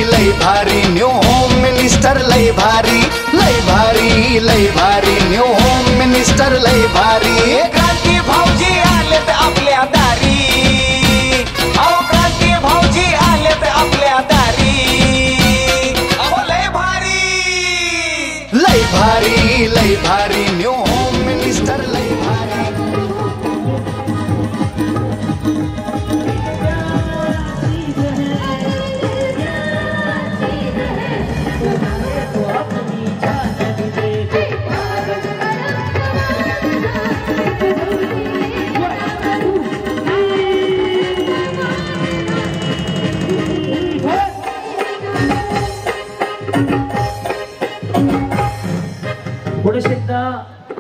लय भारी new home minister लय भारी लय भारी लय भारी न्यू होम मिनिस्टर लय भारी क्रांती भाऊजी आलेत आपल्या दारी अहो क्रांती भाऊजी आलेत आपल्या दारी अहो लय भारी न्यू होम मिनिस्टर लय भारी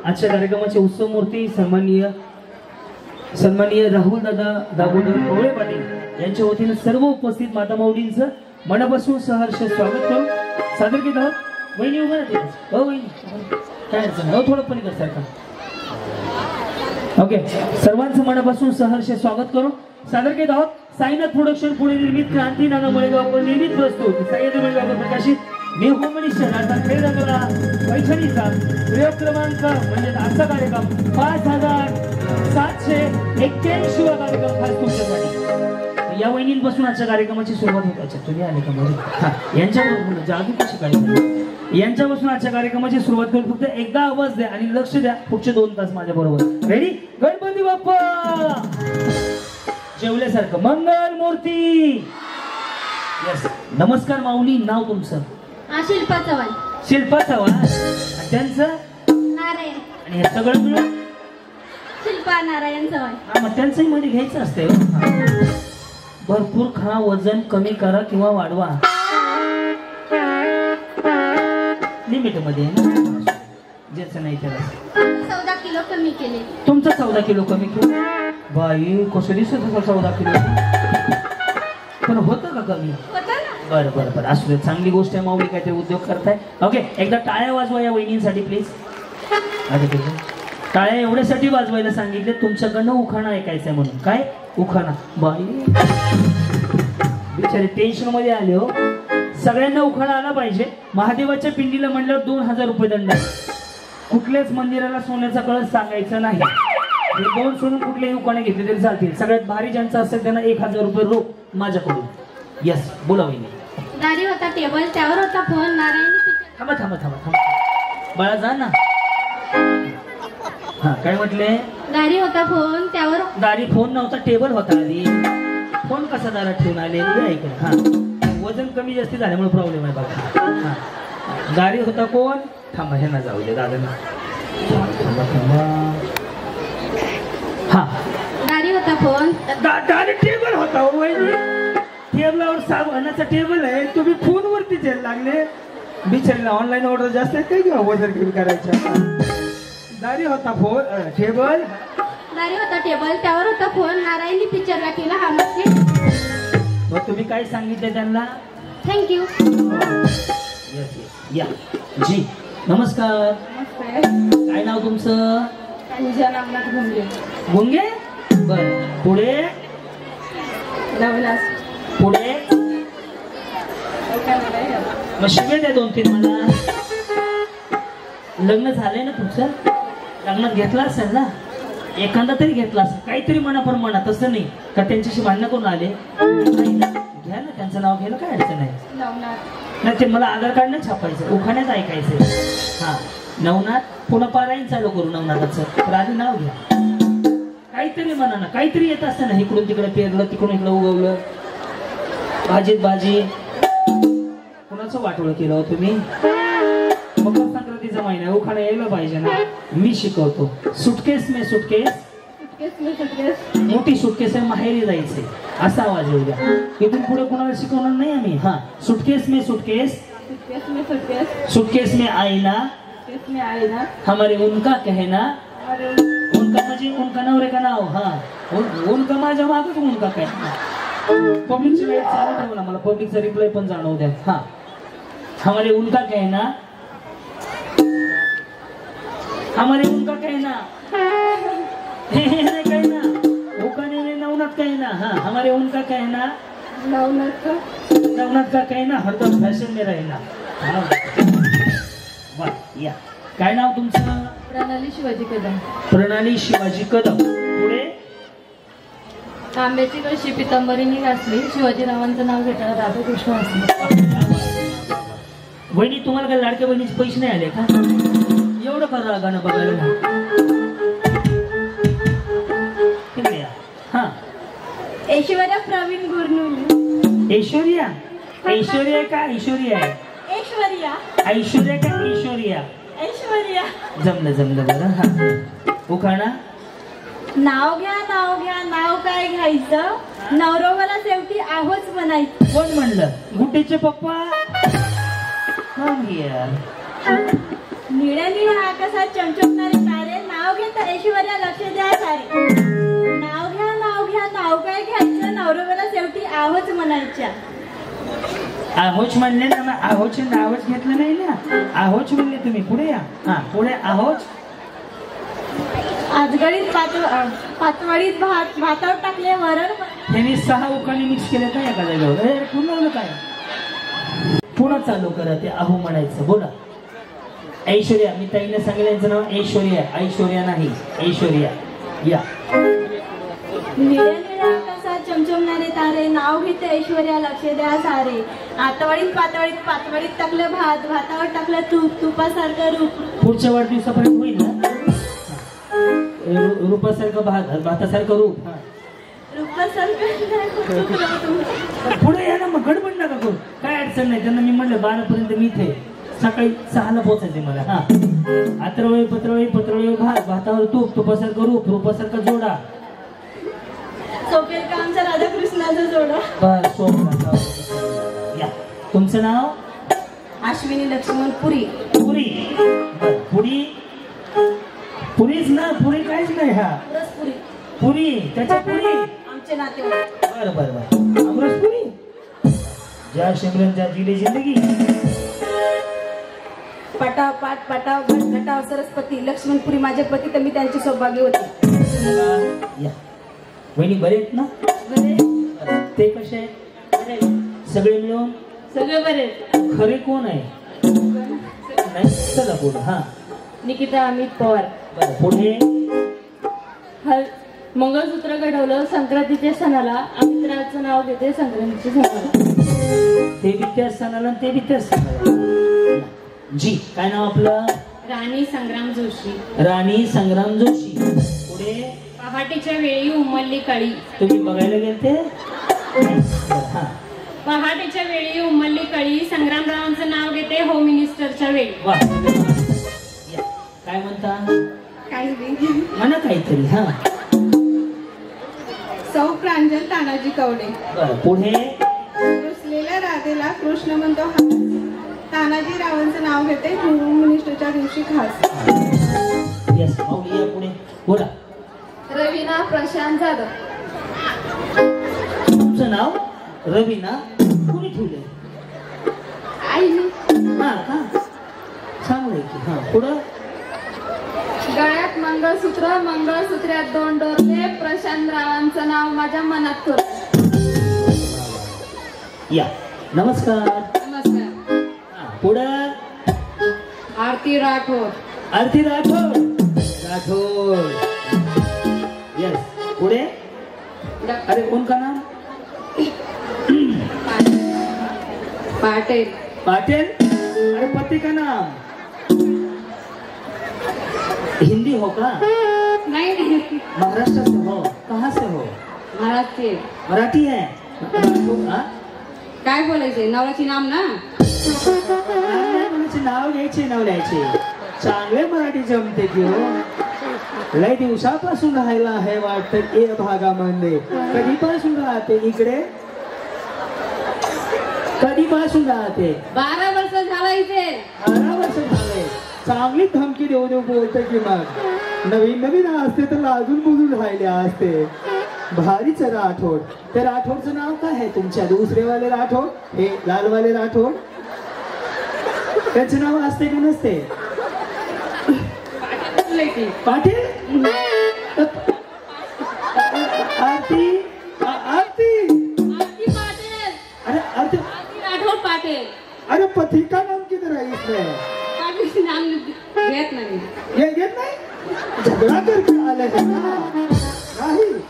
आजच्या कार्यक्रमाचे उत्सव मूर्ती सन्माननीय राहुल दादा दामोदर कोळे पाटील यांच्या वतीने सर्व उपस्थित माता माऊलींचं मनापासून सहर्ष स्वागत करून सादर केलं आहोत। वहिनी उभा राहते हो वहिनी काय हो थोडं पण कर सारखा ओके सर्वांचं मनापासून सहर्ष स्वागत करून सादर केलं आहोत। साईनाथ प्रोडक्शन पुणे निर्मित क्रांती नाना मळेगावकर निर्मित प्रस्तुत साईनाथ मळेगावकर प्रकाशित मी होम मिनिस्टर अर्थात खेळ रंगला पैठणीचा प्रयोग क्रमांक म्हणजे आजचा कार्यक्रम 5781 वा कार्यक्रम खास तुमच्यासाठी। या वहिनींपासून आजच्या कार्यक्रमाची सुरुवात होत अच्छा तुम्ही आले का मध्ये यांच्याबरोबर जादू कशी काय यांच्यापासून आजच्या कार्यक्रमाची सुरुवात करून फक्त एकदा आवाज द्या आणि लक्ष द्या पुढचे 2 तास माझ्या बरोबर रेडी गणपती बाप्पा जेवल्यासारखं मंगल मूर्ती यस नमस्कार माऊली नाव तुमचं शिल्पा चव्हाण शिल्पा चव्हाण त्यांचं नारायण आणि हे सगळं मिळून शिल्पा नारायण चव्हाण मग त्यांचंही मध्ये घ्यायचं असते भरपूर खा वजन कमी करा किंवा वाढवा लिमिट मध्ये ज्याचं नाही त्याला 14 किलो कमी केले तुमचं 14 किलो कमी केलं बाई कसं दिसत होतं 14 किलो पण होतं का कमी बरं बरं बरं असू दे चांगली गोष्ट आहे माऊली काहीतरी उद्योग करताय ओके एकदा टाळ्या वाजवा या वहिनींसाठी प्लीज टाळ्या एवढ्यासाठी वाजवायला सांगितले तुमच्याकडनं उखाणा ऐकायचंय म्हणून काय उखाणा बाई बिचारे टेन्शन मध्ये आले हो सगळ्यांना उखाणा आला पाहिजे महादेवाच्या पिंडीला म्हणलं 2000 रुपये दंड कुठल्याच मंदिराला सोन्याचा कळस सांगायचा नाही हे 2 सोडून कुठलेही उखाणे घेतले तरी चालतील सगळ्यात भारी ज्यांचं असेल त्यांना 1000 रुपये रोख माझ्याकडून यस बोला वहिनी दारी होता टेबल त्यावर होता फोन नारायणी थांबा थांबा थांबा थांबा बाळा जा ना हा काय म्हटले दारी होता फोन त्यावर दारी फोन नव्हता टेबल होता आधी फोन कसा दारात ठेवून आले ऐकलं हा वजन कमी जास्ती झाल्यामुळे प्रॉब्लेम आहे बघा हा दारी होता कोण थांबा ह्यांना जाऊ दे दादांना थांबा थांबा हा दारी होता फोन दारी टेबल होता वहिनी टेबलावर साबणाचा टेबल आहे तुम्ही फोनवरती जायला लागले बिचारीला ऑनलाईन ऑर्डर जास्त आहे काय किंवा वजन कमी करायचं दारी होता फोन टेबल दारी होता टेबल त्यावर होता फोन नारायणी पिक्चरला केला हा मग तुम्ही काय सांगितलं त्यांना थँक्यू यस या जी नमस्कार काय नाव तुमचं गुंगे बर पुढे पुढे मग शिवे द्या 2-3 मला लग्न झालंय ना तुमचं लग्नात घेतला असेल ना एखादा तरी घेतला असेल काहीतरी मनाप्रमाणे तसं नाही का त्यांच्याशी भांडणं करून आले घ्या ना त्यांचं नाव घ्यायला काय अडचण नाही ते मला आधार कार्ड नाही छापायचं उखाण्यात ऐकायचं हा नवनाथ पुन्हा पारायण चालू करू नवनाथाचं तर आधी नाव घ्या काहीतरी म्हणा ना काहीतरी येत असतं ना इकडून तिकडे पेरलं तिकडून इकडं उगवलं भाजीत भाजी कुणाचं वाटोळं केलं हो तुम्ही मकर संक्रांतीचा महिना उखाणा यायला पाहिजे ना मी शिकवतो सुटकेस में सुटकेस मोठी सुटकेस आहे माहेरी जायचंय असा आवाज येऊ द्या इथून पुढे कुणाला शिकवणार नाही आम्ही हा सुटकेस में सुटकेस में आईना हमारे उनका कहना उनका म्हणजे उनका नवरे का नाव हा उनका माझ्या मागच उनका कहना पब्लिकची लाईट चालू ठेवू ना मला पब्लिकचा रिप्लाय पण जाणवू द्या हा हमारे उनका कहना कहना उनका नहीं नवनाथ कहना हाँ हमारे उनका कहना नवनाथ लग्नात का काही ना हरदम फॅशन में राहिला. वा या. काय नाव तुमचं? प्रणाली शिवाजी कदम. प्रणाली शिवाजी कदम. पुढे? तांब्याची कळशी पितांबरीने घासली, शिवाजी रावांचं नाव घेताना राधाकृष्ण असले. वहिनी तुम्हाला काय लाडक्या बहिणीचे पैसे नाही आले का? एवढं करा गाणं बघायला. हा. ऐश्वर्या प्रवीण गुरनुले. ऐश्वर्या? ऐश्वर्या का ऐश्वर्या आहे? ऐश्वर्या. ऐश्वर्या का ऐश्वर्या? ऐश्वर्या. जमलं बरं. हा. उखाणा. नाव घ्या नाव काय घ्यायचं, नवरोबाला शेवटी आहोच म्हणायचं. कोण म्हणलं? गुड्डेचे पप्पा. निळ्या निळ्या आकाशात चमचमणारे तारे, नाव घेता ऐश्वर्या लक्ष द्या सारे. नाव घ्या नाव काय घ्यायचं, नवरोबाला शेवटी आहोच म्हणायच्या. आहोच म्हणले ना, आहोच नावच घेतलं नाही ना. आहोच म्हणले तुम्ही. पुढे या. हा पुढे. आहोच. आजगडीत पातवडीत भातावर टाकले वरण. त्यांनी 6 उखाणे मिक्स केले का एका जागेवर? पुन्हा काय? पुन्हा चालू करा ते आहो म्हणायचं. बोला. ऐश्वर्या. मी ताईने सांगितलं यांचं नाव ऐश्वर्या. ऐश्वर्या नाही, ऐश्वर्या. या. निळ्या निळ्या आकाशात चमचमणारे तारे, नाव घेते ऐश्वर्या लक्ष द्या सारे. आतवडीत पातवडीत टाकलं भातावर टाकलं तूप, तुपासारखं रूप. पुढच्या वाढदिवसापर्यंत होईल ना? रूपासारखं भातासारखं रूप. पुढे या ना. मग गडबड नका करू. काय अडचण नाही. त्यांना मी म्हणलं 12 पर्यंत मी इथे, सकाळी 6ला पोहोचायचे मला. हा. आत्रवळी पत्रवळी भातावर तूप, तुपासारखं रूप, रूपासारखं जोडा. सोपेल का आमच्या राधाकृष्णाचं जोडा. बरं. या. तुमचं नाव? अश्विनी लक्ष्मण पुरी. पुरी. पुरी. पुरीच ना. पुरी काहीच नाही. हा पुरी. त्याच्या पुरी आमचे नातेवाईक. बरं. अमरसपुरी. ज्या शिमरनच्या जिले जिंदगी. पटाव घटाव सरस्वती लक्ष्मणपुरी माझे पती, तर मी त्यांची सौभाग्य होते. या. वहिनी बरे आहेत ना? ते कसे आहेत? सगळे मिळून? सगळे बरे. खरे कोण आहे? चला पुढे. हा. निकिता अमित पवार. पुढे. मंगळसूत्र घडवलं संक्रांतीच्या सणाला, अमित्राचं नाव घेते संक्रांतीच्या सणाला. ते बी त्याच सणाला, ते बी त्याच सणाला. जी. काय नाव आपलं? राणी संग्राम जोशी. राणी संग्राम जोशी. पुढे. पहाटेच्या वेळी उमलली कळी. तुम्ही बघायला गेलते? हा. पहाटेच्या वेळी उमलली कळी, संग्रामरावांचं नाव घेते होम मिनिस्टरच्या वेळी. वा. काय म्हणता? काही म्हणा काहीतरी. हा. सौ प्रांजल तानाजी कवडे. पुढे. रुसलेल्या राधेला कृष्ण म्हणतो हा, तानाजी रावांचं नाव घेते होम मिनिस्टरच्या दिवशी खास. यस. माऊली या पुढे. बोला. रवीना प्रशांत जाधव. तुमचं नाव रवीना? कोणी ठेवले? आईने. हा का? चांगलंय की. हा. पुढं. गळ्यात मंगळसूत्रात 2 डोरले, प्रशांत रावांचं नाव माझ्या मनात कर. या. नमस्कार. नमस्कार. पुढं. आरती राठोड. आरती राठोड. यस. पुढे. अरे कौन का नाम? पाटिल. पाटिल. अरे पति का नाम? हिंदी हो का? नहीं. महाराष्ट्र से हो? कहाँ से हो? मराठी है. काय बोलायचे? नवऱ्याची नाम ना? नाव घ्यायचे. चांगले मराठी जमते की हो. लय दिवसापासून राहायला आहे वाटतं ए भागामध्ये. कधीपासून राहते इकडे? कधीपासून राहते? 12 वर्ष झाला इथे. 12 वर्ष झाले. चांगली धमकी देऊ बोलते की मग नवीन असते तर अजून बोलून राहिले असते. भारीच राठोड. त्या राठोडचं नाव काय आहे तुमच्या? दुसरेवाले राठोड, हे लालवाले राठोड, त्याचं नाव असते की नसते? पाटील. आरती. अरे आरती.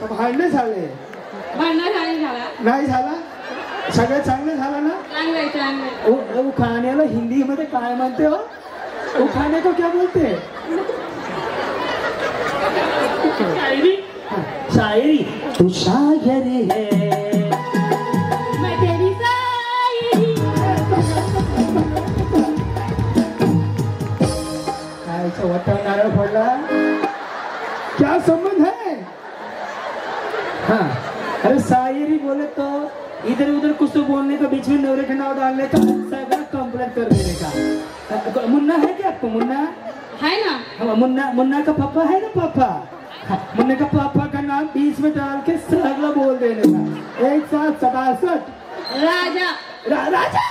भांडणे झाले. भांडण झाला नाही झाला. सगळं चांगलं झालं ना. चांगलं उखाण्याला हिंदी मध्ये काय म्हणते हो? उखाणे को क्या बोलते? शायरी. शायरी. तू शायरी है मैं तेरी शायरी. काय वटा नारळ फोडला. क्या संबंध है? हाँ अरे शायरी बोले तो इधर उधर कुछ तो बोलने का, बीच में नवरे का नाव डालने का, सगा कंप्लेंट कर देने का. मुन्ना है क्या आपको? मुन्ना है ना. हाँ, मुन्ना का पापा है ना. पापा हाँ, मुन्ना का पापा का नाम बीच में डाल के सगला बोल देने का. एक साथ 67 राजा. राजा.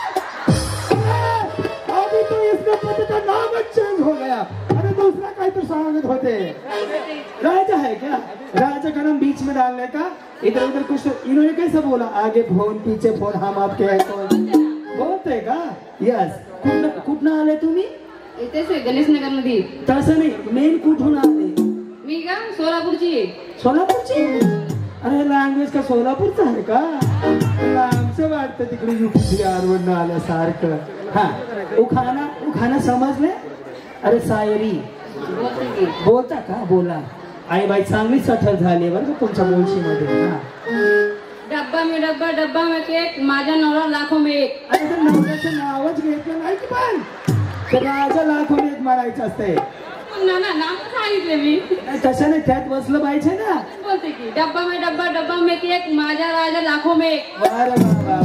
अभी तो इसका पति का नाम चेंज हो गया. अरे दूसरा काही तो स्वागत होते. राजा है क्या? राजा का नाम बीच में डालने का. इधर उधर कुछ इन्होंने कैसा बोला? आगे फोन पीछे फोन, हम आपके हैं कौन बोलते का? यस. कुठनं आले तुम्ही? इथेच आहे गणेशनगर मध्ये. तसं नाही, मेन कुठून आले? मी का सोलापूरची. सोलापूरची. अरे लँग्वेज का सोलापूरचं आहे का? आमचं वाटतं तिकडे UP बिहारवरून आल्यासारखं. हा उखाना समजले? अरे शायरी बोलता का? बोला. आई बाई चांगली सठल झाली बरं का तुमच्या बोलशीमध्ये. हा. डब्बा में केक, माझ्या नवरा लाखो में एक. अरे तर नवऱ्याचं नावच घेतलं नाही की पण तर राजा लाखो एक म्हणायचं असते. ना नाम सांगितले मी. तसं नाही, त्यात बसलं पाहिजे ना. बोलते की डब्बा में केक, माझ्या राजा लाखो में एक. बरं वा.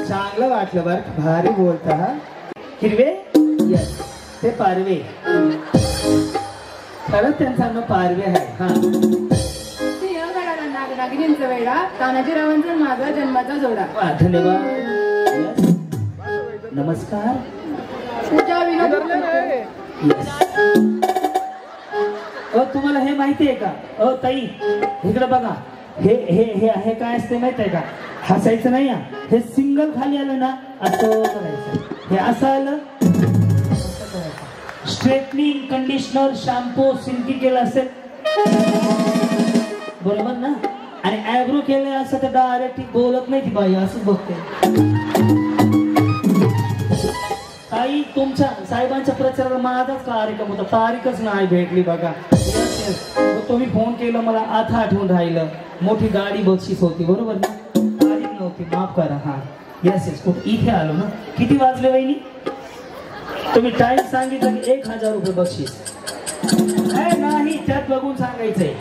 चांगलं वाटलं बरं. भारी बोलता. हा. हिरवे. यस ते पारवे. खरंच त्यांचं नाव पारवे आहे. हा. नागिनींचा वेडा, तानाजीरावांचा माझा जन्माचा जोडा. धन्यवाद. Yes. नमस्कार. तुम्हाला हे माहिती आहे का? ताई इकडे बघा. हे आहे काय असते माहिती आहे का? हसायचं नाही. हे सिंगल खाली आलं ना असं करायचं. हे असं आलं स्ट्रेटनिंग, कंडिशनर, शॅम्पू, सिल्की केलं असेल बरोबर ना. आणि ॲब्रो केलं असं तर डायरेक्ट बोलत नाही ती बाई, असं बघते. ताई तुमच्या साहेबांच्या प्रचाराला माझाच कार्यक्रम होता. तारीखच नाही भेटली बघा. तुम्ही फोन केलं मला आता आठवून राहिलं. मोठी गाडी बक्षीस होती बरोबर ना. तारीख नव्हती, माफ करा. हा येस कुठे इथे आलो ना. किती वाजले वहिनी? तुम्ही टाइम सांगितलं की 1000 रुपये बक्षीस. नाही त्यात बघून सांगायचंय.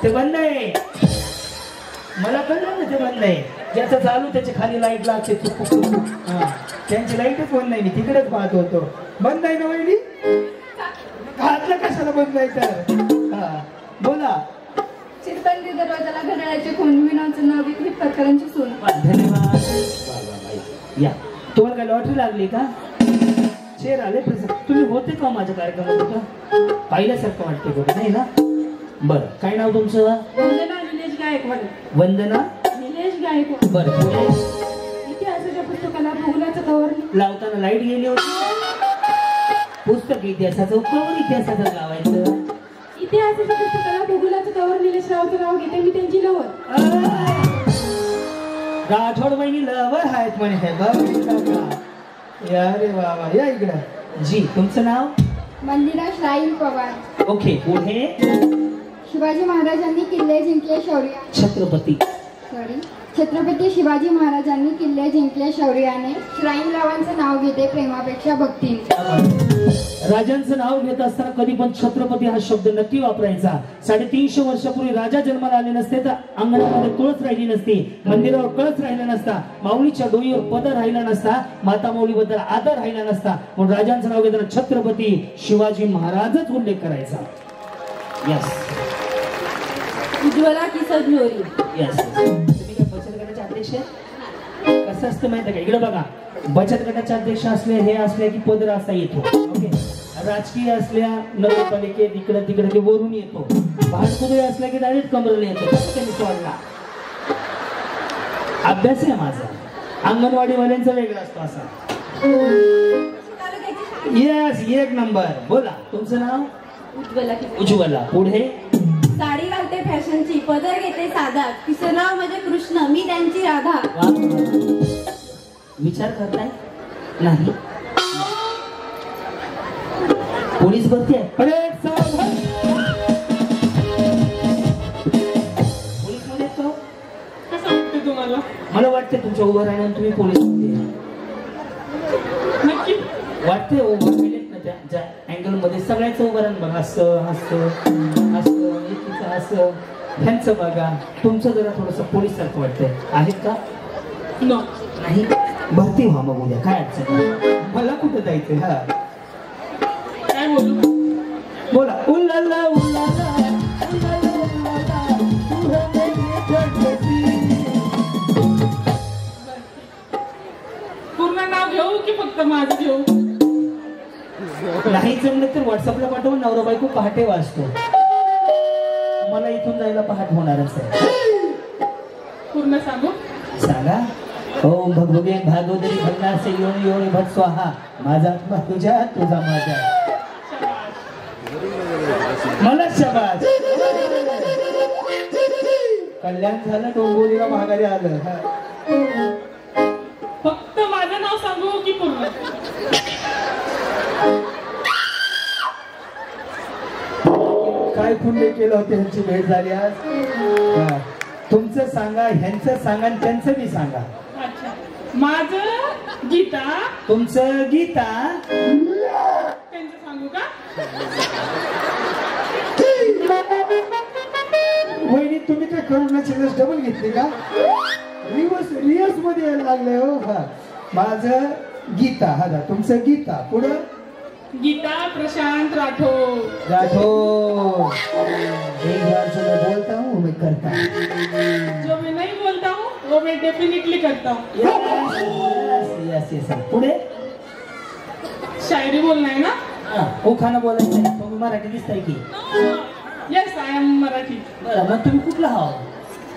ते बंद आहे. मला कळलं ना ते बंद आहे. ज्याचं चालू त्याच्या खाली लाईट लागते. हा त्यांची लाईटच बंद नाही. मी तिकडेच पाहत होतो. बंद आहे ना वहिनी? घातलं कशाला बंद आहे तर? हा बोला. चिरबंदी दरवाजाला घड्याळाचे खून, विनोदचं नाव घेतली प्रकरणची सून. धन्यवाद. या तुम्हाला काय लॉटरी लागली का? शेर आले. तुम्ही होते का माझ्या कार्यक्रमात? पाहिल्यासारखं वाटते कुठे नाही ना. बरं काय नाव तुमचं? वंदना निलेश गायकवाड. वंदना निलेश गायकवाड. बरं पुढे. इतिहासाच्या पुस्तकाला भूगोलाचं कवर लावताना लाईट गेली होती. पुस्तक इतिहासाचं कवर इतिहासाचं लावायचं. इतिहासाच्या पुस्तकाला भूगोलाचं कवर निलेश रावचं नाव घेते मी त्यांची लवर. राठोड बहिणी लवर आहेत म्हणे. हे बघ अरे वा. या इकडं. जी तुमचं नाव? मंदिरा श्राईन पवार. ओके पुढे. शिवाजी महाराजांनी किल्ले जिंकले शौर्य. छत्रपती शिवाजी महाराजांनी किल्ले जिंकले शौर्याने. श्राईन लावांचं नाव घेते प्रेमापेक्षा भक्तीने. राजांचं नाव घेत असताना कधी पण छत्रपती हा शब्द नक्की वापरायचा. 350 वर्षापूर्वी राजा जन्माला आले नसते तर अंगणामध्ये तुळस राहिली नसती, मंदिरावर कळस राहिला नसता, माऊलीच्या डोईवर पदर राहिला नसता, माता माऊलीबद्दल आदर राहिला नसता. म्हणून राजांचं नाव घेताना छत्रपती शिवाजी महाराजच उल्लेख करायचा. यस. उज्ज्वला की सजलोरी. यस. तुम्ही काय बचत गटाचे अध्यक्ष? कसं असतं माहिती का? इकडे बघा. बचत गटाचे अध्यक्ष असले हे असले की पदर असा येतो. ओके. राजकीय असल्या नगरपालिकेत इकडे तिकडे ते वरून येतो. भाजपुरे असल्या की डायरेक्ट कमरेला येतो. त्यांनी सोडला. अभ्यास आहे माझा. अंगणवाडीवाल्यांचा वेगळा असतो असा. येस एक नंबर. बोला तुमचं नाव? उज्ज्वला. उज्ज्वला. पुढे. साडी घालते फॅशनची, पदर घेते साधा, तिचं नाव म्हणजे कृष्ण, मी त्यांची राधा. वा. विचार करताय नाही? पोलीस भरती आहे. अरे सावधान. पोलीस मध्ये तो कसं वाटतं तुम्हाला? मला वाटते तुमच्या उभं राहण्यावर तुम्ही पोलीस मध्ये नक्की वाटते. उभं केलेत ना त्या अँगल मध्ये सगळ्याचं उभं राहणं बघा. असं असं असं एकीचं असं ह्यांचं बघा. तुमचं जरा थोडस पोलीस सारखं वाटतंय. आहेत का? नो. नाही. भरती व्हा मग उद्या. काय अडचण नाही. मला कुठं जायचंय? हा काय बोलू? बोला. उल्लाला उल्लाला उल्लाला उल्लाला तू है मेरी जगती. पूर्ण नाव घेऊ की फक्त माझं घेऊ? नाही जमलं तर व्हॉट्सअपला पाठवा. नवरा बायको पहाटे वाचतो. मला इथून जायला पहाट होणारच आहे. पूर्ण सांगू? सांगा. ओम भगवते भागवतरी भगनासे योनी योनी भट स्वाहा. माझा आत्मा तुझ्या, तुझा माझा. मला शबास. कल्याण झालं. डोंबिवलीला माघारी आलं. हा. फक्त माझं नाव सांगू की पूर्ण? काय पुण्य केलं होतं ह्यांची भेट झाली आज? हा. तुमचं सांगा, ह्यांचं सांगा आणि त्यांचं बी सांगा. अच्छा. माझं गीता, तुमचं गीता. त्यांचं सांगू का? वहिनी तुम्ही काय करोनाची लस डबल घेतली का? रिवर्स मध्ये यायला लागले हो. हा. माझं गीता. हा ना, तुमचं गीता. पुढं गीता प्रशांत राठोड. राठोड. एक बार से मैं बोलता हूँ मैं करता हूँ. जो मैं नहीं बोलता हूँ वो मैं डेफिनेटली करता हूँ. Yes yes. पुढे शायरी बोलना है ना? हो खाना बोलायचं आहे. तुम्ही मराठी दिसताय की? Yes I am Marathi. बरं मग तुम्ही कुठला हाव?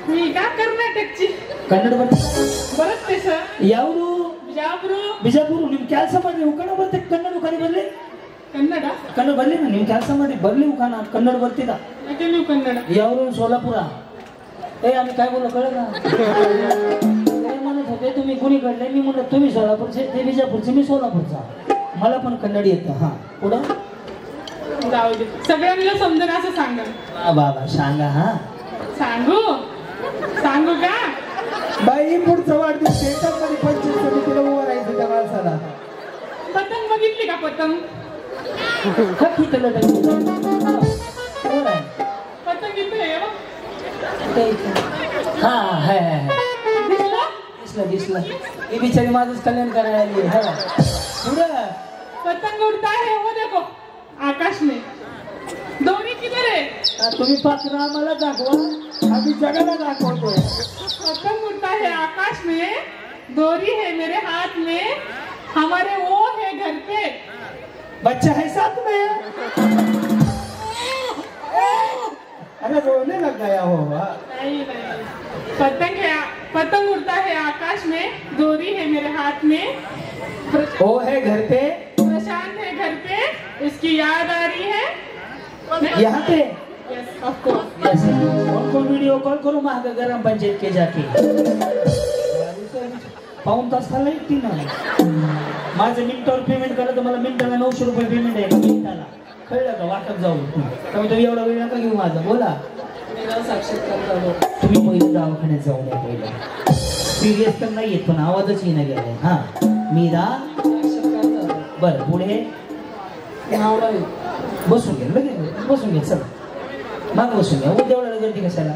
मी का कर्नाटकची. कन्नड ಬರ್ತಾ? ಬರುತ್ತೆ ಸರ್. ಯಾವುದು? ಬಿಜಾಪುರ. ಬಿಜಾಪುರ. ನಿಮ್ ಕೆಲಸ ಮಾಡಿ ಉಕಣ ಬರ್ತೆ ಕನ್ನಡ ಉಕಾನಿ ಬರ್ಲಿ? ಕನ್ನಡ. ಕನ್ನಡ ಬರ್ಲಿ ना ನಿಮ್ ಕೆಲಸ ಮಾಡಿ ಬರ್ಲಿ ಉಕಾನ ಕನ್ನಡ ಬರ್ತಿದ? ಯಾಕೆ ನೀವು ಕನ್ನಡ? यावरून सोलापूर. ए आम्ही काय बोललो कळलं का? काय म्हणत होते तुम्ही कुणीकडले? मी म्हणलं तुम्ही सोलापूरचे, ते बिजापूरचे, मी सोलापूरचा. मला पण कन्नड येतं. हा पुढं जाऊ दे. सगळ्यांना समजेल असं सांगा. बाबा सांगा. हा सांगू? सांगू का? बाई पुढचा वाढदिवस शेतामध्ये पंचायत समितीला उभं राहायचं त्या माणसाला. पतंग बघितली का? पतंग पतंग इथे आहे बघ. हा है दिसलं? दिसलं दिसलं. ही बिचारी माझंच कल्याण करायला आली. हा पुढं पतंग उड़ता है वो देखो आकाश में. दोरी किधर है? तुम्ही पात्र आम्हाला दाखवा. आम्ही जगाला दाखवतो. पतंग उड़ता है आकाश में, डोरी है मेरे हाथ में, हमारे वो है घर पे. बच्चा है साथ में. अरे रोने लग गया हो. नहीं नहीं. पतंग उड़ता है आकाश में, डोरी है मेरे हाथ में, वो है घर पे, प्रशांत है घर पे, उसकी याद आ रही है. यहाँ पे यस ऑफ कोर्स. यस. उनको वीडियो कॉल करू महाग ग्राम पंचायत के जाके. पाऊन तास झाला एकटी ना. माझं मिनिटावर पेमेंट करा तर मला मिनिटाला 900 रुपये पेमेंट आहे. मिनिटाला कळलं का? वाटत जाऊ तुम्ही एवढा वेळ नका घेऊ माझा. बोला. तुम्ही पहिले दवाखान्यात जाऊन या. पहिलं सिरियस तर नाही येत पण आवाजच येणं गेलाय. हा मीरा. बरं पुढे बसून घ्या. लगेच बसून घ्या. चला माग बसून घ्या. उद्या एवढा गर्दी कशाला?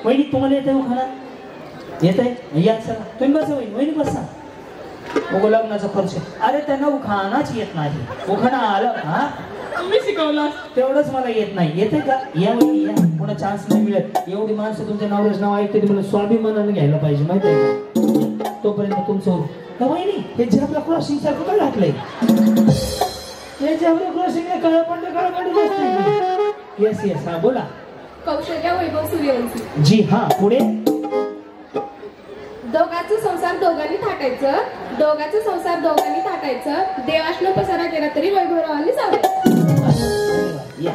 वहिनी तुम्हाला येत आहे उखाणा? येत आहे? या चला तुम्ही बसा. वहिनी बसा. बघू लग्नाचा खर्च. अरे त्यांना उखाणाच येत नाही. उखाणा आलं हा तुम्ही शिकवलं. तेवढंच मला येत नाही. येते का? या वहिनी या. पुन्हा चान्स नाही मिळत. एवढी माणसं तुमच्या नावाचं नाव ऐकते मला स्वाभिमानानं घ्यायला पाहिजे माहिती आहे का? तोपर्यंत तुमचं वहिनी हे झेब्रा क्रॉसिंग सारखं काय घातलंय? हे झेब्रा क्रॉसिंग काळं पडलं. Yes yes. हा बोला. कौशल्या वैभव सूर्यवंशी. जी हा पुढे. दोघांचा संसार दोघांनी थाटायचं, दोघांचा संसार दोघांनी थाटायचं, देवाशनं पसारा केला तरी वैभवरावांनी चालायचं. या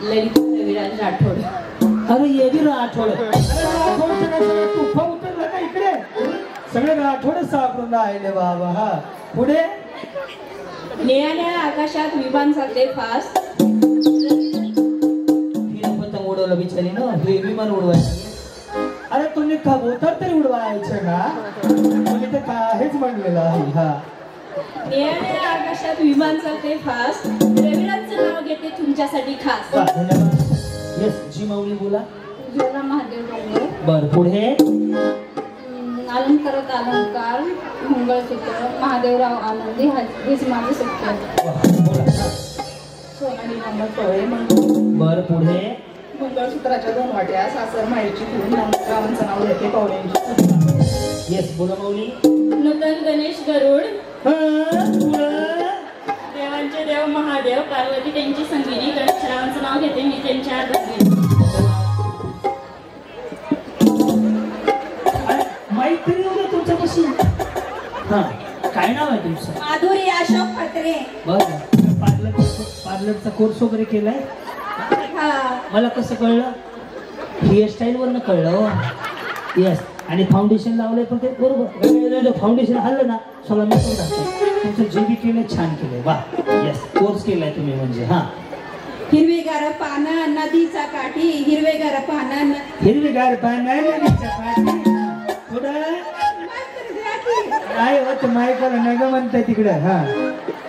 ललित रविराज राठोड. अरे ये बी राठोड. राठोडचं काय सगळं तुफा उतरलं का इकडे? सगळे राठोडच सापडून राहिले बाबा. हा पुढे. निळ्या आकाशात विमान चालते फास्ट. पतंग उडवलं बिचारी ना, हे विमान उडवायचं. अरे तुम्ही कबूतर तरी उडवायचं का? तुम्ही तर काहीच म्हणलेलं आहे. हा. निळ्या आकाशात विमान चालते फास्ट. रविराजचं नाव घेते तुमच्यासाठी खास. धन्यवाद. येस जी माऊली बोला. जोला महादेव डोंगर. बर पुढे. अलंकारात अलंकार. मंगळसूत्र महादेवराव आनंदी हेच माझे सत्य. बोला. सोनाली नंबर टोळे. बर पुढे. मंगळसूत्राच्या 2 वाट्या. सासर माहेरची खून. रावांचं नाव घेते कवड्यांची. येस बोला माऊली. नूतन गणेश गरुड. पुढे. देवांचे देव महादेव. पार्वती त्यांची संगिनी. गणेशरावांचं नाव घेते मी त्यांच्या आदर. मैत्री होतं तुमच्यापाशी. हा काय नाव आहे तुमचं? माधुरी अशोक पत्रे. बरं. पार्लरचा कोर्स वगैरे केलाय? मला कसं कळलं? हेअरस्टाईल वरनं कळलं. येस. आणि फाउंडेशन लावलंय पण ते बरोबर. फाउंडेशन हल्लं ना सगळं मी पण घालतो. तुमचं जे बी केलं छान केलंय. वा. येस कोर्स केलाय तुम्ही म्हणजे. हा. हिरवेगार पानं नदीचा काठी. हिरवेगार पानं. हिरवीगार पानं नदीच्या काठी. पुढं काय होत मायकाला नग म्हणताय तिकडं. हा.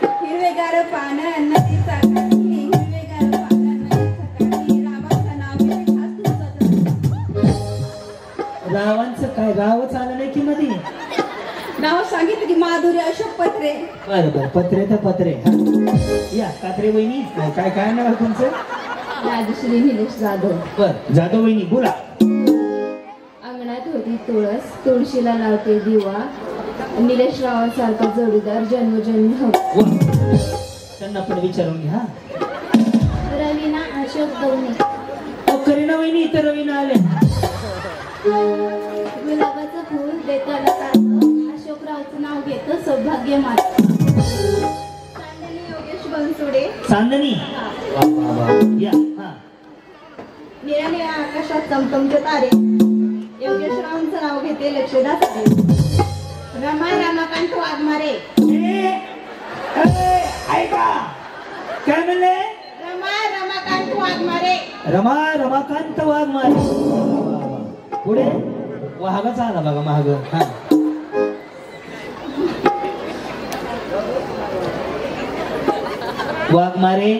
हिरवेगार पानं नदीचा काठी. हिरवेगार पानं नदीचा काठी. रावांचं नाव घेते खास तुमचं. रावांचं काय? रावच आलं नाही की मध्ये. नाव सांगितलं की माधुरी अशोक पत्रे. बरं बरं. पत्रे तर पत्रे. या कात्रे वहिनी. काय काय नाव तुमचं? राजश्री निलेश जाधव. बर जाधव वहिनी बोला. अंगणात होती तुळस. तुळशीला लावते दिवा. निलेश रावांसारखा जोडीदार जन्मजन्मी हवा. त्यांना पण विचारून घ्या. रवीना अशोक गवणे. करीना वहिनी इतर रवीना आले. गुलाबाचं फूल देताना अशोकरावचं नाव घेतं सौभाग्य माता. चांदणी योगेश बनसोडे. चांदणी. या. हा. निळ्या आकाशात चमचमचे तारे. योगेश रावांचं नाव घेते लक्षदा सारे. रमा रमाकांत वाघमारे. ऐका काय म्हणले? रमा रमाकांत वाघमारे. रमा रमाकांत वाघमारे. पुढे. वाघाचा आला बघा महाग. हा. वाघमारे.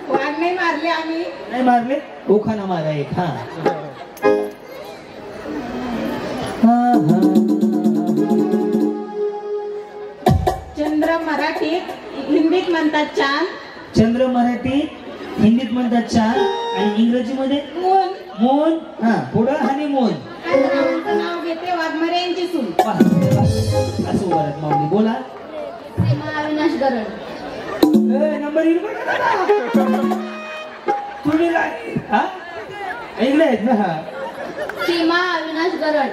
वाघ नाही मारले आम्ही. नाही मारले. उखाणा मारा एक. हा. चंद्र मराठीत हिंदीत म्हणतात चांद. चंद्र मराठीत हिंदीत म्हणतात चांद आणि इंग्रजीमध्ये मून. मून. हा पुढं आणि मून. रावांचं नाव घेते वाघमारे यांची सून. असं उभारत माऊली बोला. सीमा अविनाश गरड. नंबर तुम्ही हा ऐकले आहेत ना. हा. सीमा अविनाश गरड.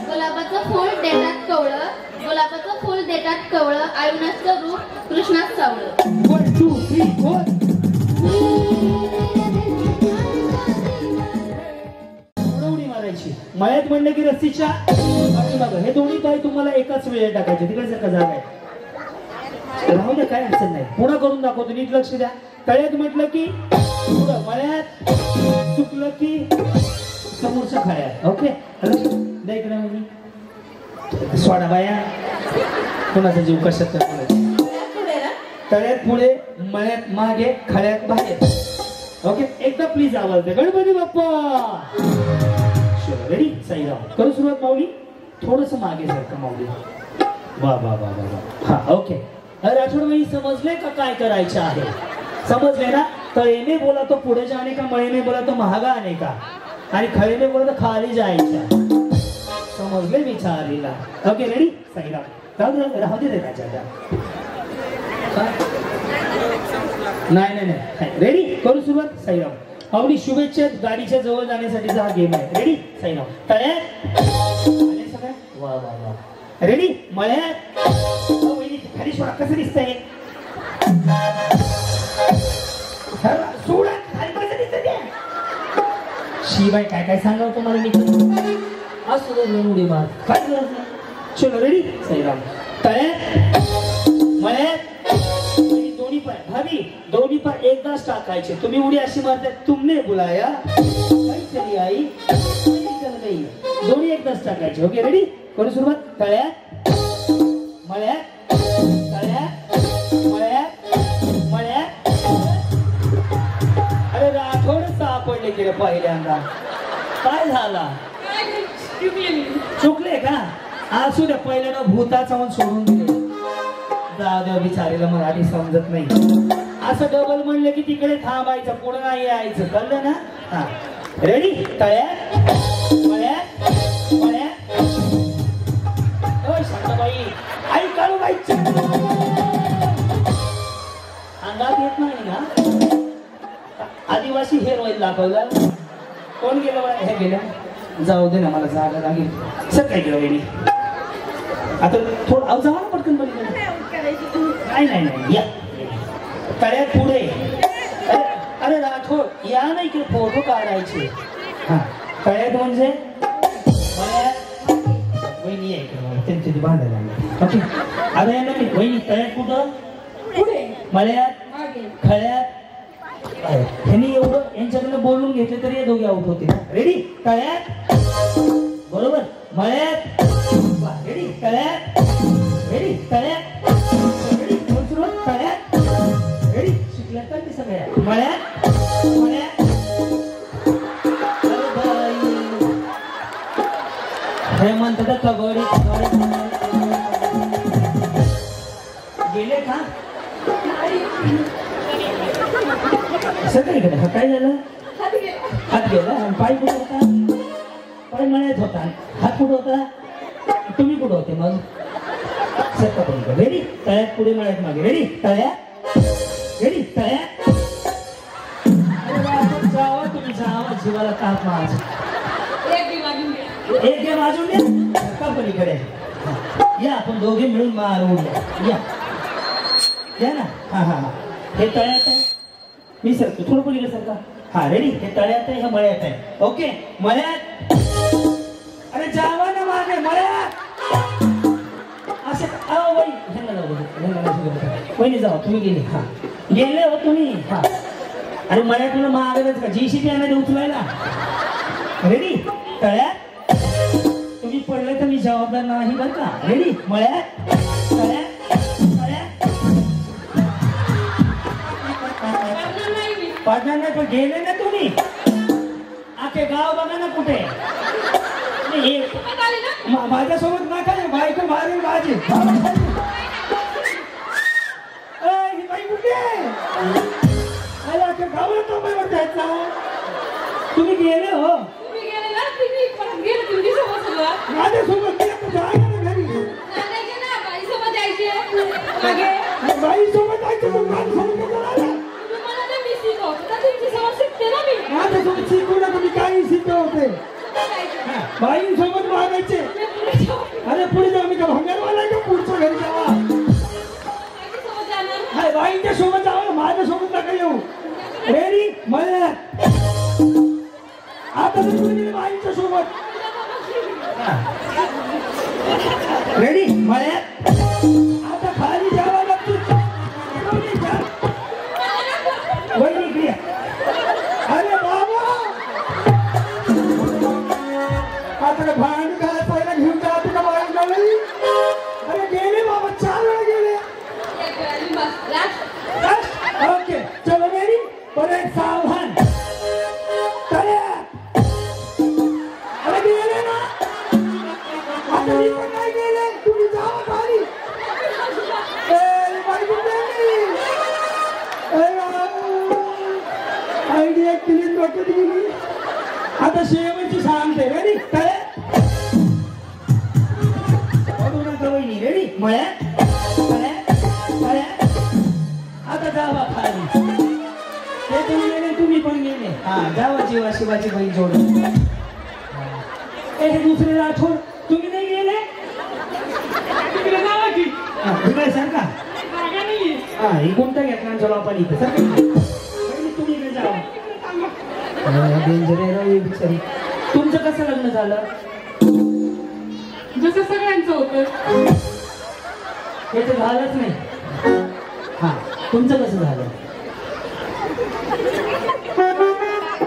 गुलाबाचं फूल देतात कवळं. गुलाबाचं फूल देतात कवळं. अविनाशचं रूप कृष्णात सावळं. 1 2 3 4. उडी मारायची. मळ्यात म्हणलं की रस्सीच्या पाठीमागं. हे दोन्ही पाय तुम्हाला एकाच वेळेत टाकायचे. तिकडे का जागा आहे. राहू दे काय अडचण नाही. पुन्हा करून दाखवतो. नीट लक्ष द्या. तळ्यात म्हटलं की पुढं. मळ्यात चुकलं की समोरच्या खाळ्यात. ओके द्या इकडे म्हणजे सोडा बाया. कोणाचा जीव कशात तळ्यात पुढे मळ्यात मागे खळ्यात बाहेर. ओके एकदा प्लीज आवाज द्या. गणपती बाप्पा. रेडी साईराम. करू सुरुवात माऊली. थोडस मागे सारखं माऊली. वा वा वा वा. हा ओके. राठोड भाई समजले का काय करायचं आहे? समजले ना? तळेने बोला तो पुढे जाणे का. मळेने बोला तो महागा आणे का. आणि खळेने बोला तो खाली जायचा. समजले विचारीला. Okay ready Sairam. राहू दे रे राजा. नाही नाही नाही. रेडी करू सुरुवात साईराम. आवडी शुभेच्छा. गाडीच्या जवळ जाण्यासाठीचा हा गेम आहे. रेडी साईराम. तळ्यात आले सगळ्या. वा वा वा. रेडी मळ्यात. खाली सोडा कसं दिसतंय. सोडा शिवाय काय काय सांगावं तुम्हाला मी असं दोन उडी मार काय गरज नाही. चलो रेडी सईराम तळ्यात मळ्यात दोन्ही पाय भाभी दोन्ही पाय एकदाच टाकायचे. तुम्ही उडी अशी मारताय तुमने बुलाया काहीतरी आई नाही दोन्ही एकदाच टाकायचे. ओके रेडी करू सुरुवात तळ्यात मळ्यात तळ्यात मळ्यात मळ्यात. अरे राठोड सापडले गेले पहिल्यांदा काय झाला चुकले का असू द्या पहिल्यांदा भूताचा म्हणून सोडून दिले. जाऊ द्या बिचारीला मराठी समजत नाही. असं डबल म्हणलं की तिकडे थांबायचं पुढे नाही यायचं कळलं ना. हा रेडी तळ्यात मळ्यात मळ्यात. ओ शांताबाई आई काळू बाई अंगात येत नाही ना. आदिवासी हेअर ऑइल दाखवला कोण गेलं हे गेलं जाऊ दे ना मला जागा लागेल. सर काय केलं वहिनी आता थोडं अहो जावा ना पटकन बघ. नाही नाही नाही या तळ्यात पुढे. अरे राठोड या नाही की फोटो काढायचे. हा तळ्यात म्हणजे मळ्यात वहिनी आहे त्यांची ती बांधायला लागली. ओके अरे ना मी वहिनी तळ्यात कुठं पुढे मळ्यात खळ्यात. ह्यांनी एवढं यांच्याकडनं बोलून घेतले तरी हे दोघे आउट होते. रेडी तळ्यात बरोबर मळ्यात रेडी तळ्यात रेडी तळ्यात रेडी सुरुवात तळ्यात रेडी शिकल्या तर ते सगळ्या मळ्यात मळ्यात. हे म्हणतात कबड्डी गेले का सगळीकडे. हा काय झालं हात गेला आणि पाय कुठं होता पाय मळ्यात होता हात कुठं होता तुम्ही कुठं होते मग सत्ता पण रेडी तळ्यात पुढे मळ्यात मागे. रेडी तळ्यात रेडी तळ्यात. जावा तुम्ही जावा जीवाला ताप माझ एक गेम वाजून द्या का पलीकडे या आपण दोघे मिळून मारून या या ना. हा हा हा हे तळ्यात आहे मी सरतो थोडं पलीकडे सरका. हा रेडी हे तळ्यात आहे हे मळ्यात आहे. ओके मळ्यात अरे जावा ना मागे मळ्यात असे वहिनी जावा तुम्ही गेले. हा गेले हो तुम्ही. हा अरे मळ्यात तुला मागच का जीसीबी आणायला उचलायला. रेडी तळ्यात तुम्ही पडले तर मी जबाबदार नाही बरं का. रेडी मळ्यात तळ्यात तळ्यात पडणार नाही पण गेले ना तुम्ही आखे गाव बघा ना कुठे. माझ्यासोबत नका बायको मारेल माझी. बाई कुठे तुम्ही गेले हो माझ्यासोबत बाई सोबत जायचं माझ्यासोबत शिकू ना तुम्ही काही शिकवते बाई सोबत मागायचे. अरे पुढे जाऊ मी का भंगारवाला आहे का पुढच्या घरी जावा बाईंच्या सोबत जावा माझ्यासोबत नका येऊ. रेडी मळ्यात आता तुम्ही बाईंच्या सोबत रेडी मळ्यात आता खाली जावा लागतो. वहिनी अरे बाबा आता भांड घासायला घेऊन जा तुला बाई नाही. अरे गेले बाबा 4 वेळा गेले. ओके चलो रेडी परत सावधान तळ्यात. अरे गेले ना आता मी पण नाही गेले तुम्ही जावा खाली. आयडिया क्लीन डोक्यात गेली. आता शेवटची सांगते रेडी तळ्यात वहिनी रेडी मळ्यात तळ्यात तळ्यात. आता जावा खाली ते तुम्ही गेले तुम्ही पण गेले. हा जावा जीवा शिवाची बहीण जोडून. हे दुसरे राठोड तुम्ही नाही गेले तिकडे सर का. हा ही कोणता घेतला चला आपण इथे सर तुम्ही जावा डेंजर आहे राव ही बिचारी. तुमचं कसं लग्न झालं? जसं सगळ्यांचं होतं. हे तर झालंच नाही. हा, तुमचं कसं झालं?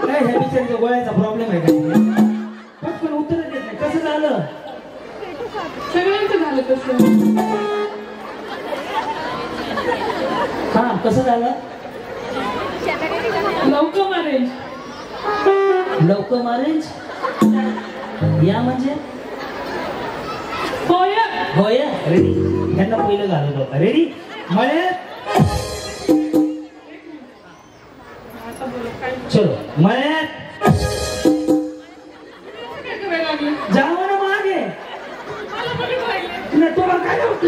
काय ह्या बिचारीच्या गोळ्याचा प्रॉब्लेम आहे का? पटकन उत्तर देत नाही. कसं झालं? सगळ्यांचं झालं तसं. हा, कसं झालं? लवकर मॅरेज. लवकर मॅरेज? या म्हणजे होय. होय. रेडी? त्यांना पहिलं घालत होता. रेडी? मळ्यात चलो. मळ्यात जावं ना मागे. नाही तुला काय होतं?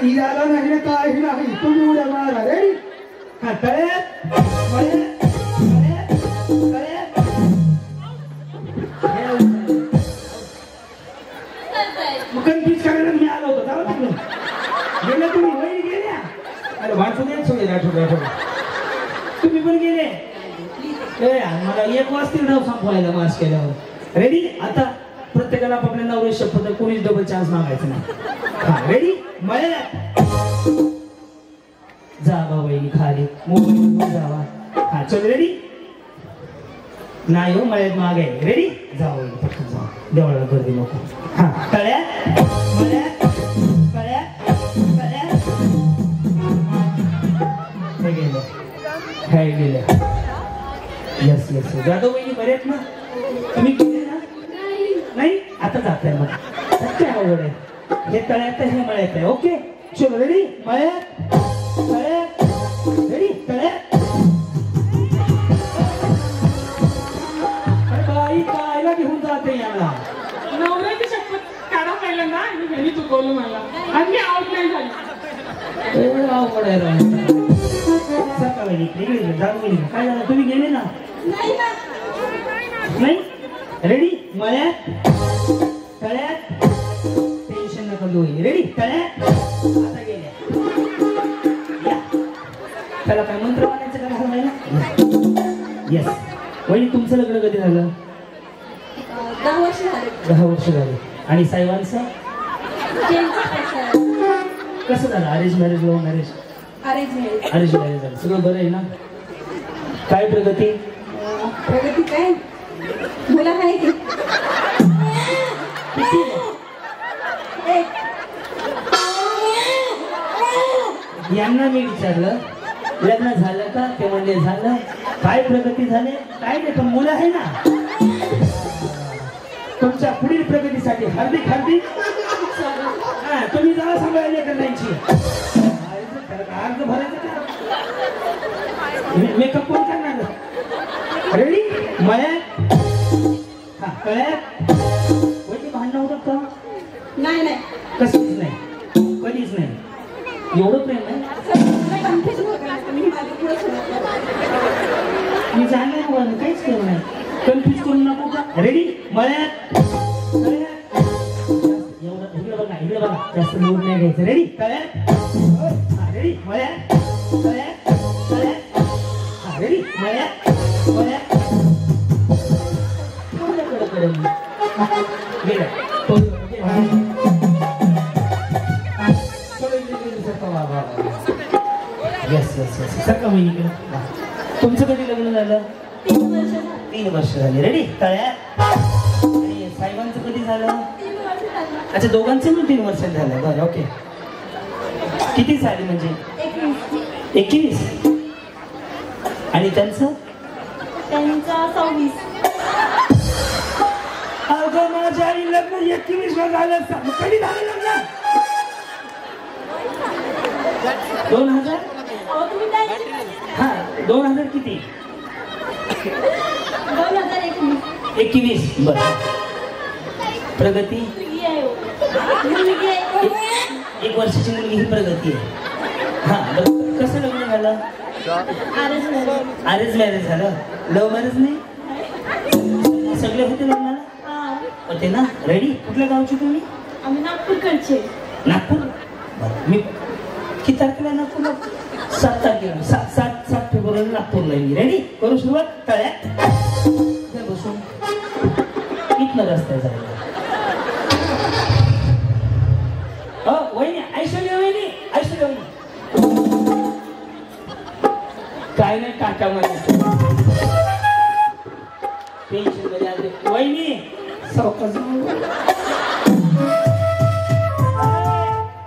हिराला नाही काय नाही. तुम्ही उड्या मारा. रेडी? हा, तळ्यात मळ्यात मळ्यात तळ्यात. मग कन्फ्युज करायला मी आलो होतो. जाऊ तिकडून. गेल्या तुम्ही वही गेल्या. अरे वाचून येत सोडे राठोड. तुम्ही पण गेले. मला 1 वाजतील नाव संपवायला मास केल्यावर. रेडी? आता प्रत्येकाला आपल्या नवरे शपथ कोणीच डबल चान्स मागायचं नाही. हा, रेडी? मळ्यात जावा वहिनी खाली. मोबाईल जावा. हा, चल. रेडी? नाही हो, मळ्यात मागे. रेडी? जावा वहिनी, पटकन जावा. देवळाला गर्दी नको. हा, तळ्यात मळ्यात तळ्यात तळ्यात. हे गेलं. हे गेलं. Yes yes. जाधव वहिनी बरे आहेत ना? तुम्ही गेले ना? नाही. आता जात आहे मग. काय अवघड आहे? हे तळ्यात आहे, हे मळ्यात आहे. ओके, चलो. रेडी? मळ्यात तळ्यात. रेडी? तळ्यात. अरे बाई, कायला घेऊन जाते याला? नवऱ्याची शपथ काढा पहिल्यांदा आणि घरी चुकवलं मला आणि मी आउट नाही झाली. अवघड आहे राव. सकाळी इकडे जाऊ. काय झालं? तुम्ही गेले ना? नाही. रेडी? मळ्यात तळ्यात. टेन्शन नका घेऊ. रेडी? तळ्यात. आता गेल्या. या. त्याला काय मंत्र म्हणायचं का घालवायला? येस. वहिनी, तुमचं लग्न कधी झालं? 10 वर्ष झाले. 10 वर्ष झाले. आणि साहेबांचं कसं झालं? Arrange marriage, love marriage? Arrange marriage झालं. सगळं बरं आहे ना? काय प्रगती? प्रगती काय? मुलं आहे की? यांना मी विचारलं लग्न झालं का? ते म्हणले झालं. काय प्रगती झाले? काय नाही, पण मुलं आहे ना. तुमच्या पुढील प्रगतीसाठी हार्दिक हार्दिक. हा, तुम्ही जावा सांभाळले करण्याची. अर्ज भरायचं का? मेकअप कोण करणार? रेडी? मळ्यात. हा, कळ्यात. वहिनी भांडणं होतं का? नाही. कधीच नाही. कधीच नाही. एवढं प्रेम आहे? मी जाणार काहीच केलं नाही. कन्फ्युज करू नको का? रेडी? मळ्यात एवढं. इकडे बघा, इकडे बघा. जास्त लोड नाही घ्यायचं. रेडी? तळ्यात. रेडी? मळ्यात तळ्यात तळ्यात. रेडी? मळ्यात मळ्यात. कडे गेलं. Yes yes yes. सका महिनी. तुमचं कधी लग्न झालं? 3 वर्ष झाली. रेडी? तळ्यात. आणि साहेबांचं कधी झालं? अच्छा, दोघांचं पण 3 वर्षात झालं. बरं, ओके. किती झाली म्हणजे? 21. आणि त्यांचं? 26. अगं माझ्या आई लग्न 21 ला झालं. कधी झालं लग्न? 2000. हा, 2000 किती? 21. बरं. प्रगती? 1 वर्षाची मुलगी ही प्रगती आहे. हा, बरं. कसं लग्न झालं? अरेंज मॅरेज झालं. लव्ह मॅरेज नाही? सगळे होते लग्नाला? होते ना? रेडी? कुठल्या गावचे तुम्ही? आम्ही नागपूरकडचे. नागपूर? मी किती तारखेला नागपूरला? 7 तारखेला. 7 फेब्रुवारीला नागपूरला येईल. रेडी? करू सुरुवात. तळ्या बसून इथनं रस्त्या जायला. वहिनी, ऐश्वर्या वहिनी, ऐश्वर्या वहिनी. काय नाही काका मध्ये टेन्शन मध्ये आले. वहिनी सावकाश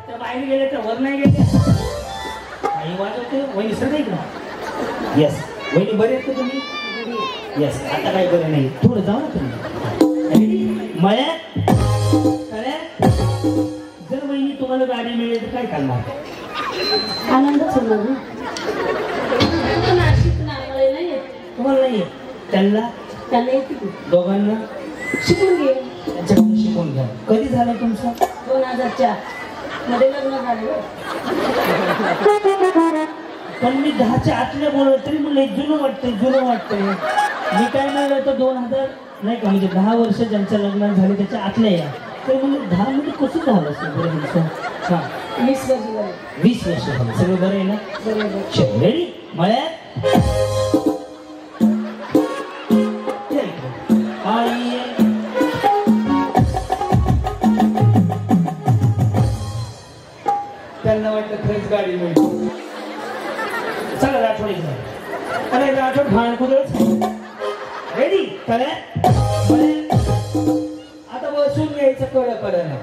त्या बाहेर गेले तर वर नाही गेले. काही वाजवते वहिनी सर नाही का? येस वहिनी बरे आहेत का तुम्ही? येस. आता काही बरं नाही. थोडं जाऊ ना तुम्ही मळ्यात. जर वहिनी तुम्हाला गाडी मिळेल तर काय करणार? आनंदच होणार ना. तुम्हाला नाही त्यांना येते दोघांना शिकून घे. त्यांच्याकडून शिकून घ्या. कधी झालं तुमचं? 2004 मध्ये लग्न झालं. पण मी 10च्या आतल्या बोलत तरी मला जुनं वाटतंय. मी काय म्हणलं तर 2000 नाही का, म्हणजे 10 वर्ष ज्यांच्या लग्न झाले त्याच्या आतल्या या. तर म्हणजे 10 मध्ये कसं झालं असेल बरं तुमचं? हा 20 वर्ष झाले. 20 वर्ष झालं. सगळं बरं आहे ना? बरोबर. रेडी? मळ्यात त्यांना वाटतं खरंच गाडी मिळते. चला राठोड इथं. अरे राठोड भाण कुदळच. रेडी? आता बसून घ्यायचं कडं.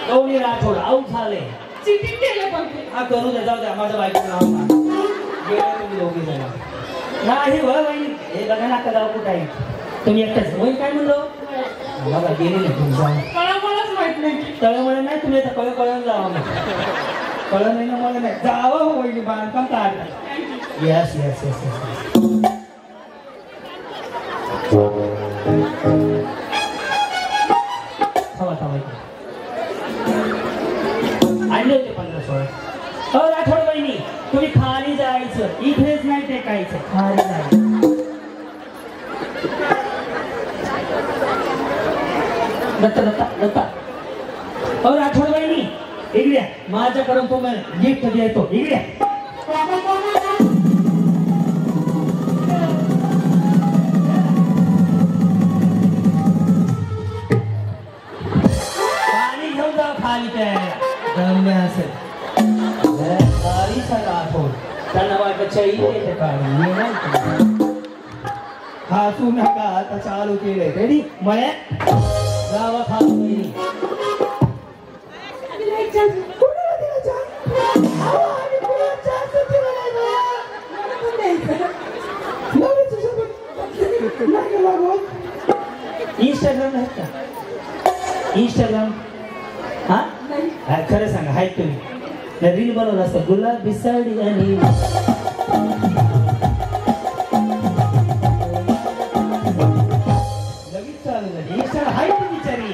दोन्ही राठोड आऊट झाले. चिटिंग केलं पण ते. हा करू द्या, जाऊ द्या. माझं बायको नाव गेलं तुम्ही दोघी जण. नाही वहिनी हे बघा ना, आता गाव कुठं आहे? तुम्ही एकटाच. वहिनी काय म्हणलो? मला गेले नाही तुमचा. मलाच माहित नाही. तळमळ नाही तुम्ही आता कळण जावा. कळ नाही ना मला नाही जावं. वहिनी बांधकाम काढ. Yes yes yes yes. आणले होते 15-16. राठोड बहिणी तुम्ही खाली जायचं, इथेच नाही टेकायचं, खाली जायचं. दत्ता राठोड बहिणी इकडे माझ्याकडून तुम्हाला गिफ्ट देतो. इकडे पाणी घेऊन जाऊ खाली. प्यायला असेल राठोड त्यांना वाटत चैन येते पाणी. हसू नका, आता चालू केलंय. रेडी? मळ्यात जावा खाली. बहिणी इंस्टाग्राम आहेत का? इंस्टाग्राम हा खरं सांगा आहेत तुम्ही? रील बनवलं असतं गुलाबी साडी आणि लगेच चालू झाली. इंस्टा आहे ती बिचारी.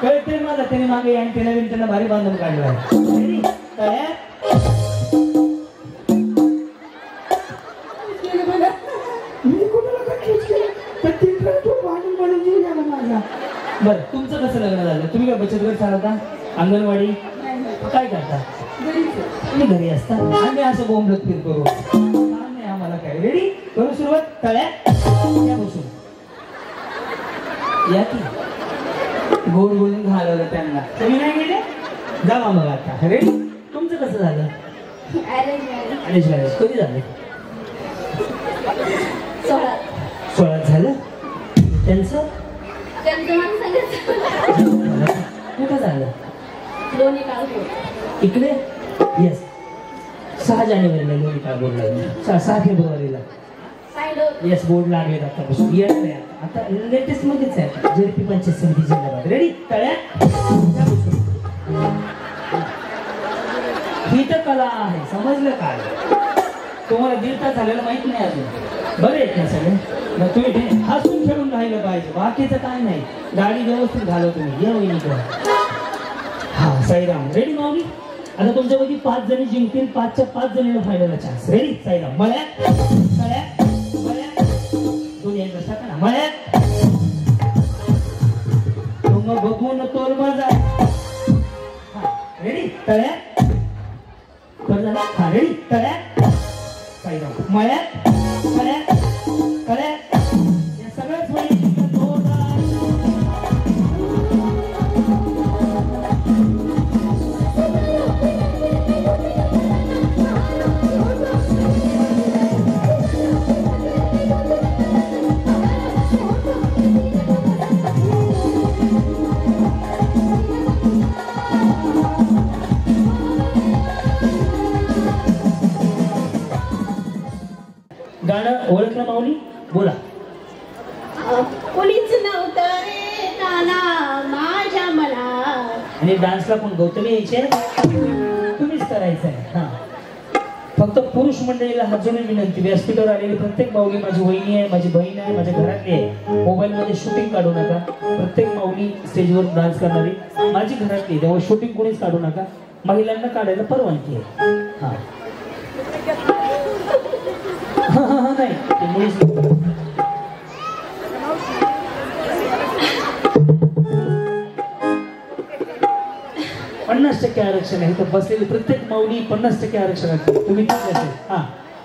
कळते मला त्याने मागे अँटेना बिंटेना भारी बांधून काढला. बरं तुमचं कसं लग्न झालं? तुम्ही काय बचत गट चालवता? अंगणवाडी काय करता? तुम्ही घरी असता. आम्ही असं बोंबलत फिरतो. नाही आम्हाला काय. रेडी? करू सुरुवात. तळ्यात बसून या की गोड बोलून घालवलं त्यांना. तुम्ही नाही गेले जावा मग आता. रेडी? तुमचं कसं झालं? Arrange marriage. कधी झालं? 16 झालं. त्यांचं कुठं झालं? इकडे. येस 6 जानेवारीला लोणी काळभोरला. 6 फेब्रुवारीला येस बोर्ड लागले आतापासून. आता लेटेस्ट मध्येच आहे. जेडपी पंचायत समिती जिल्ह्यात. रेडी? तळ्यात ही तर कला आहे. समजलं काय? तुम्हाला 1.5 तास झालेलं माहित नाही अजून. बरे आहेत ना सगळे? मग तुम्ही हसून खेळून राहिलं पाहिजे. बाकीचं काय नाही. गाडी व्यवस्थित घालव तुम्ही. या वहिनीकडे. हा साईराम. रेडी माऊली? आता तुमच्यापैकी 5 जणी जिंकतील. 5च्या 5 जणीला फायनलला चान्स. रेडी? साईराम. मळ्यात तळ्यात मळ्यात दोन्ही एकदा टाका ना. मळ्यात मग बघून तोल माझा. रेडी? तळ्यात रेडी तळ्यात साईराम मळ्यात मळ्यात तळ्यात या सगळ्याच वेळी गाणं ओळखलं माऊली बोला. कोणीच नव्हतं रे काना माझ्या मनात. आणि डान्सला पण गौतमी यायचे तुम्हीच करायचं आहे. हा फक्त पुरुष मंडळीला हात जोडून विनंती. व्यासपीठावर आलेली प्रत्येक माऊली माझी वहिनी आहे, माझी बहीण आहे, माझ्या घरातली आहे. मोबाईल मध्ये शूटिंग काढू नका. प्रत्येक माऊली स्टेजवर डान्स करणारी माझी घरातली, त्यामुळे शूटिंग कोणीच काढू नका. महिलांना काढायला परवानगी आहे. हा नाही ते मुळीच 50% आरक्षण आहे. तर बसलेली प्रत्येक माऊली 50% आरक्षण आहे. तुम्ही हा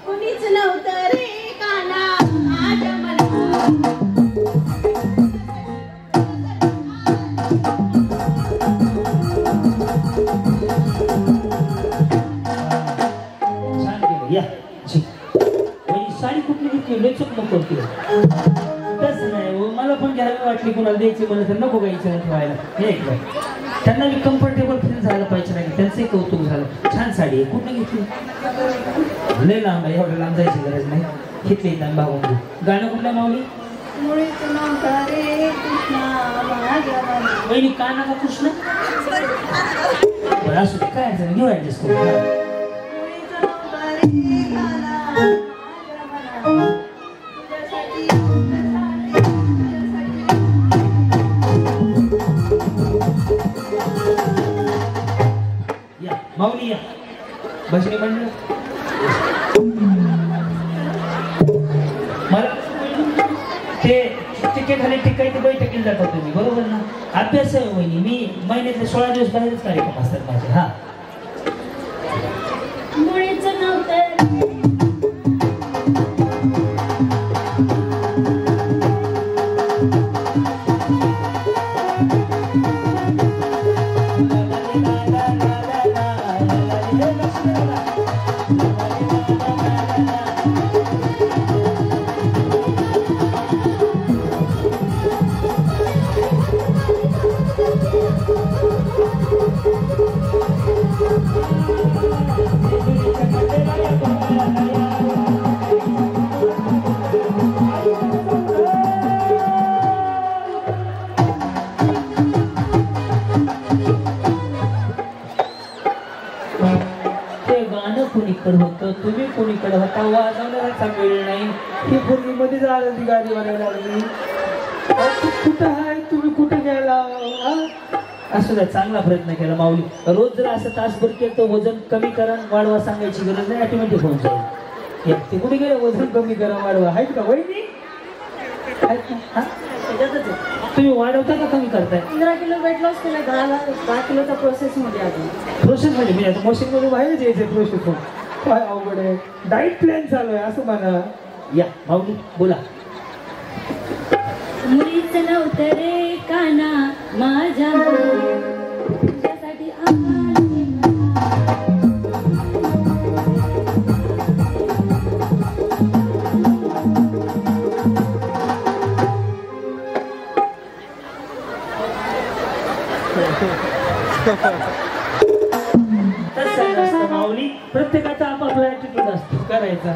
कोणीच नव्हतं रे काना माझ्या मनात. छान केलं. या साडी कुठली घेतली लय चुक नको करते. तसं नाही मला पण घ्यावी वाटली, कुणाला द्यायची मला तर नको गायचं ठेवायला. हे ऐकलं त्यांना मी कम्फर्टेबल फील झालं पाहिजे नाही. त्यांचंही कौतुक झालं. छान साडी आहे. कुठली घेतली? लय लांब आहे, एवढं लांब जायची गरज नाही. घेतली भावून. गाणं कुठलं माऊली? मुळीच नव्हतं रे कृष्णा माझ्या मनात. वहिनी का नका कृष्ण बरं असू दे काय अडचण घेऊ ऍडजस्ट करू. मुळीच नव्हतं रे काना माझ्या मनात. तुझ्यासाठी या माऊली या भजनी मंडळ. मला ते टिकेखाली टिकायची बैठकीला जाता तुम्ही बरोबर ना. अभ्यास आहे वहिनी. मी महिन्यातले 16 दिवस बाहेरच कार्यक्रम असतात माझे. हा मुळीच नव्हतं होतं. तुम्ही कोणीकडे होता वाजवणारा वेळ नाही. ही पूर्वी मध्ये झाली ती गाडी वाढायला लागली. कुठं आहे तुम्ही कुठे गेला? असं नाही चांगला प्रयत्न केला माऊली. रोज जर असं तासभर केलं तर वजन कमी करा वाढवा सांगायची गरज नाही. ऑटोमॅटिक होऊन जाईल. ते कुठे गेलं वजन कमी करा वाढवा आहेत का वहिनी? तुम्ही वाढवता का कमी करताय? 15 किलो वेट लॉस केलं. 10 किलोचा प्रोसेस मध्ये अजून प्रोसेस मध्ये मी आता मशीन मध्ये बाहेर यायचे प्रोसेस. काय अवघड आहे. डाईट प्लॅन चालू आहे असं म्हणा. या माऊली बोला. मुळीच नव्हतं रे काना माझ्या तुझ्यासाठी माऊली प्रत्येकाचा आपापला ऍटिट्यूड असतो करायचा.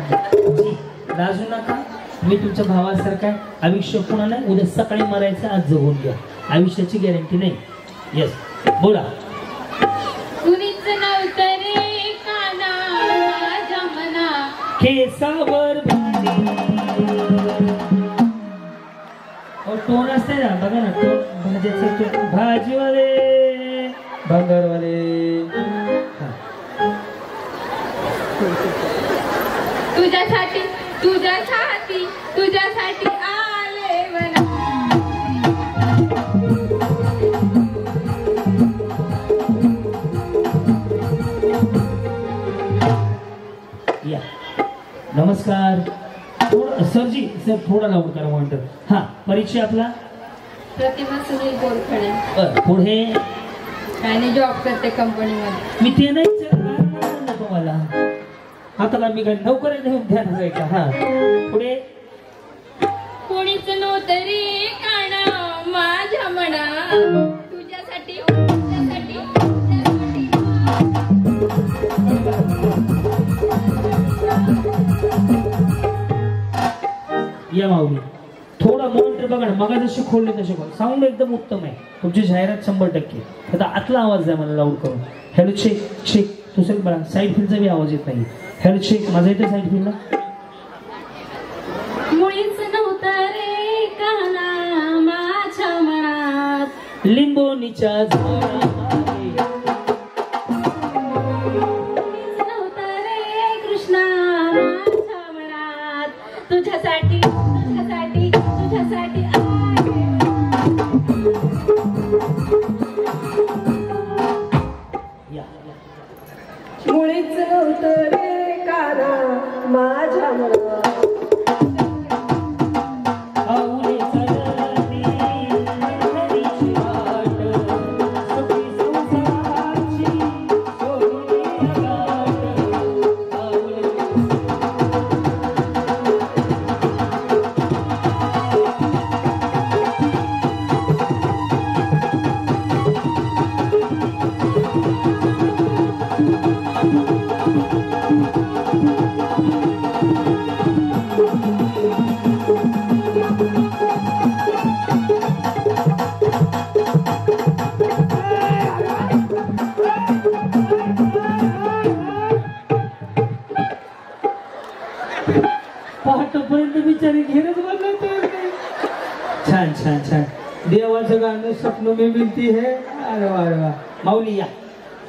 लाजू नका. मी तुमच्या भावासारखा आहे. आयुष्य पुन्हा नाही. उद्या सकाळी मरायचं आज जगून घ्या. आयुष्याची गॅरंटी नाही. येस बोला. कुणीच नव्हतं रे काना माझ्या मनात. केसावर टोन असते ना बघा ना. टोन भाज्याचं भाजीवाले भंगारवाले. तुझ्यासाठी तुझ्यासाठी तुझ्यासाठी आले मला. या नमस्कार सरजी सर थोडा लवकर म्हणतो हा परिचय आपला प्रतिभा सुनील बोरखडे. पुढे काय नाही जॉब करते कंपनीमध्ये. मी ते नाही विचारलं तुम्हाला आता का मी काय नोकरी देऊन ध्यान आहे का हा पुढे कोणीच नव्हतं रे काना माझ्या मना तुझ्यासाठी तुझ्यासाठी या माऊली थोडा मॉनिटर बघा ना मगा जशी खोलले तसे खोल साऊंड एकदम उत्तम आहे तुमची जाहिरात 100%. आता आतला आवाज द्या मला लाऊड करून. हॅलो चेक चेक दुसरं बघा साईड फीलचा बी आवाज येत नाही. हॅलो चेक माझा येतं साईड फीलला. मुळीच नव्हतं रे काना माझ्या मनात लिंबोनीच्या झाडामागे मुळीच नव्हतं रे कृष्णा माझ्या मनात तुझ्यासाठी तुझ्यासाठी तुझ्यासाठी मुळीच नव्हतं रे काना माझ्या मनात पहाटपर्यंत बिचारी घेणच बनलं. छान छान छान देवाचं गाणं स्वप्न में मिळती है. अरे वा अरे वा माऊली या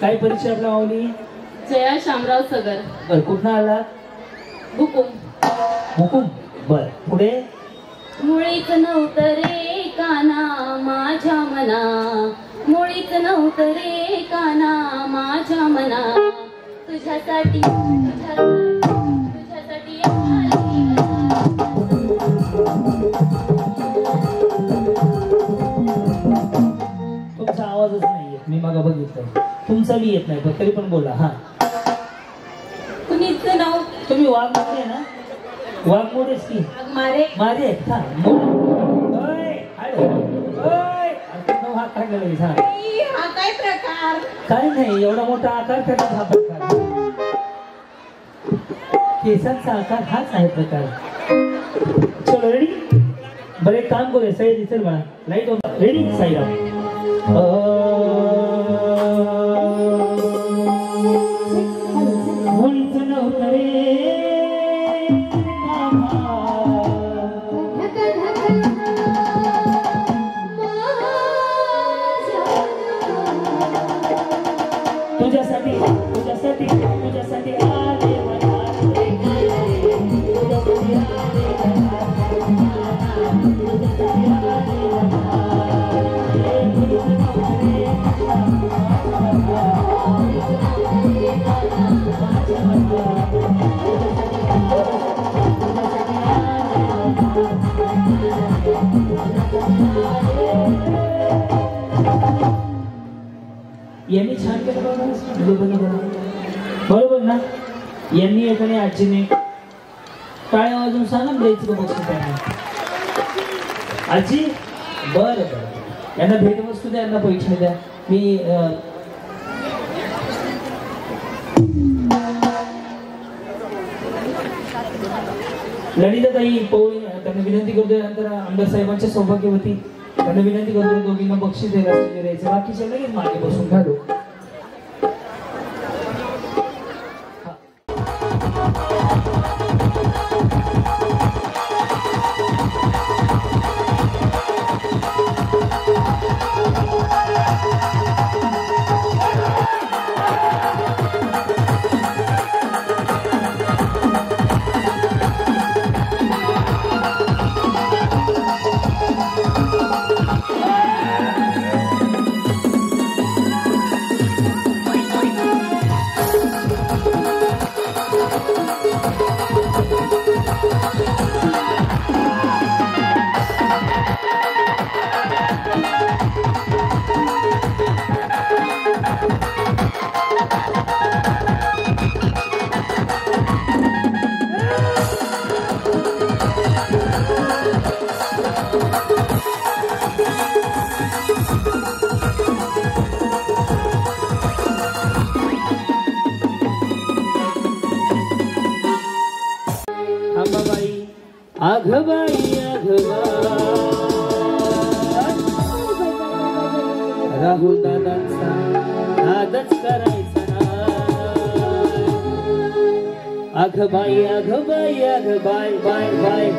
काय परिचय आपला माऊली. जया शामराव सगर. बर कुठं आला हुकुम. हुकुम बर पुढे मुळीच नव्हतं रे काना माझ्या मना मुळीच नव्हतं रे काना माझ्या मना तुझ्यासाठी तुझ्यासाठी आली तुमचा आवाजच नाही येत मी मग बघितलं तुमचा बी येत नाही पण तरी पण बोला. हा कुणीच नाव तुम्ही वाघमोडे ना वाघमोडेच की मारे मारे आहेत का ओय हॅलो ओय नाव हा काय गेलं सांग. हा काय प्रकार काय नाही एवढा मोठा आकार त्याचा हा प्रकार केसांचा आकार हाच आहे प्रकार. चलो रेडी बरं एक काम करूया साईड दिसेल मला लाईट रेडी साईड मुळीच नव्हतं रे तुझ्यासाठी तुझ्यासाठी तुझ्यासाठी आले यांनी छान केलं बरोबर ना. यांनी एकाने आजीने टाळ्या वाजून सांगा द्यायचं बघतो त्यांना. आजी बरं बरं यांना भेटवस्तू द्या यांना पैसे द्या. मी ललिताताई पवळी त्यांना विनंती करतोय नंतर आमदार साहेबांच्या सौभाग्यवती त्यांना विनंती करतोय दोघींना बक्षीस द्यायचं बाकीच्या लगेच मागे बसून घालू. आघबाई राहुल दादांचा नादच करायचा आघबाई बाय बाय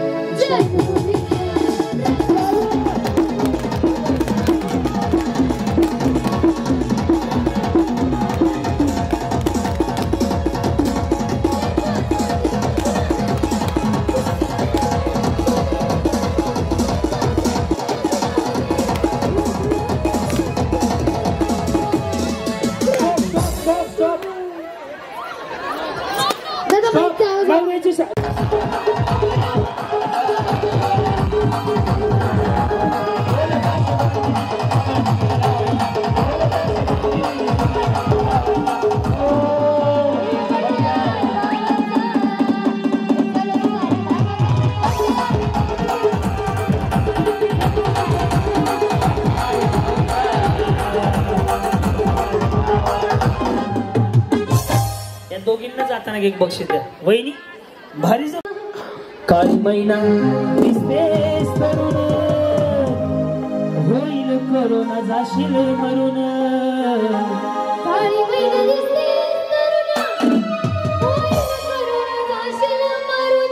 दोघींना जाताना एक बक्षीस द्या वहिनी भारी काळी महिना दिसतेस तरुण होईल करोना जाशील मरून काळी महिना दिसतेस तरुण होईल करोना जाशील मरून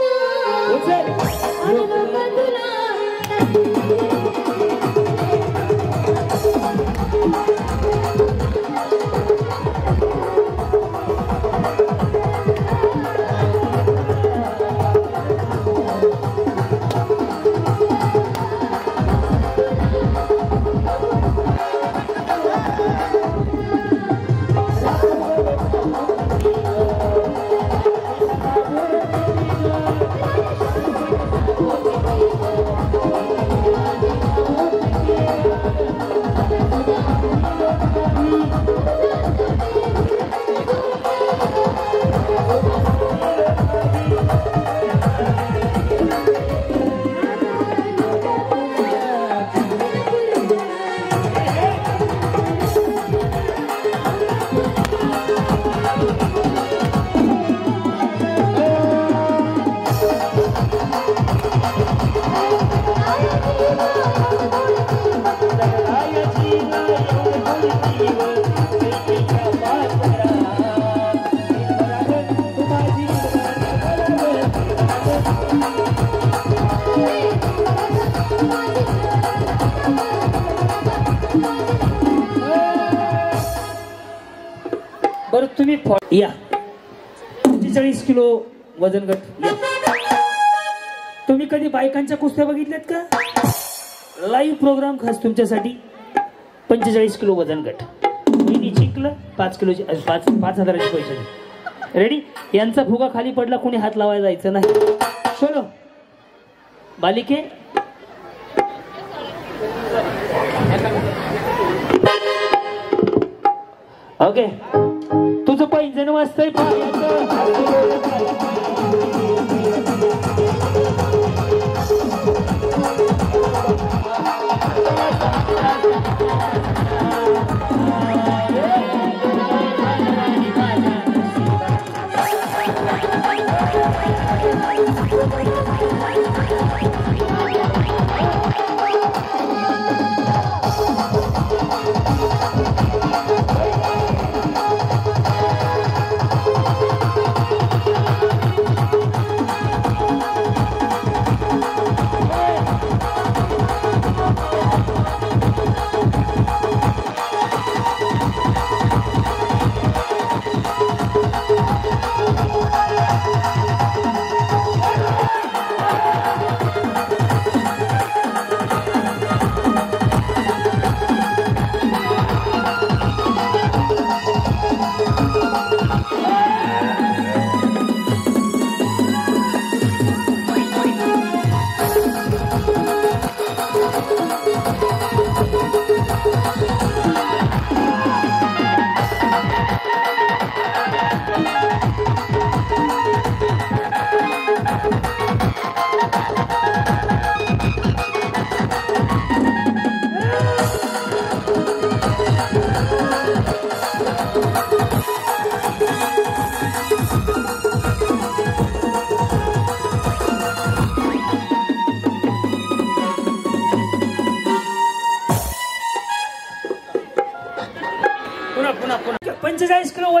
बरं तुम्ही या 45 किलो वजन गट या तुम्ही कधी बायकांच्या कुस्त्या बघितल्यात का लाईव्ह प्रोग्राम खास तुमच्यासाठी 45 किलो वजन गट मी जिंकलं 5 किलोचे 5,000चे पैसे रेडी यांचा फुगा खाली पडला कोणी हात लावायला जायचं नाही चलो बालिके ओके तुझं पैंजण वाजतंय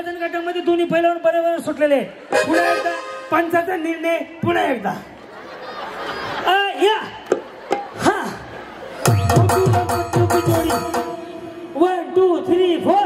वजन गटामध्ये दोन्ही पैलवान बरोबर सुटलेले आहेत. पुन्हा एकदा पंचाचा निर्णय पुन्हा एकदा या हा 1 2 3 4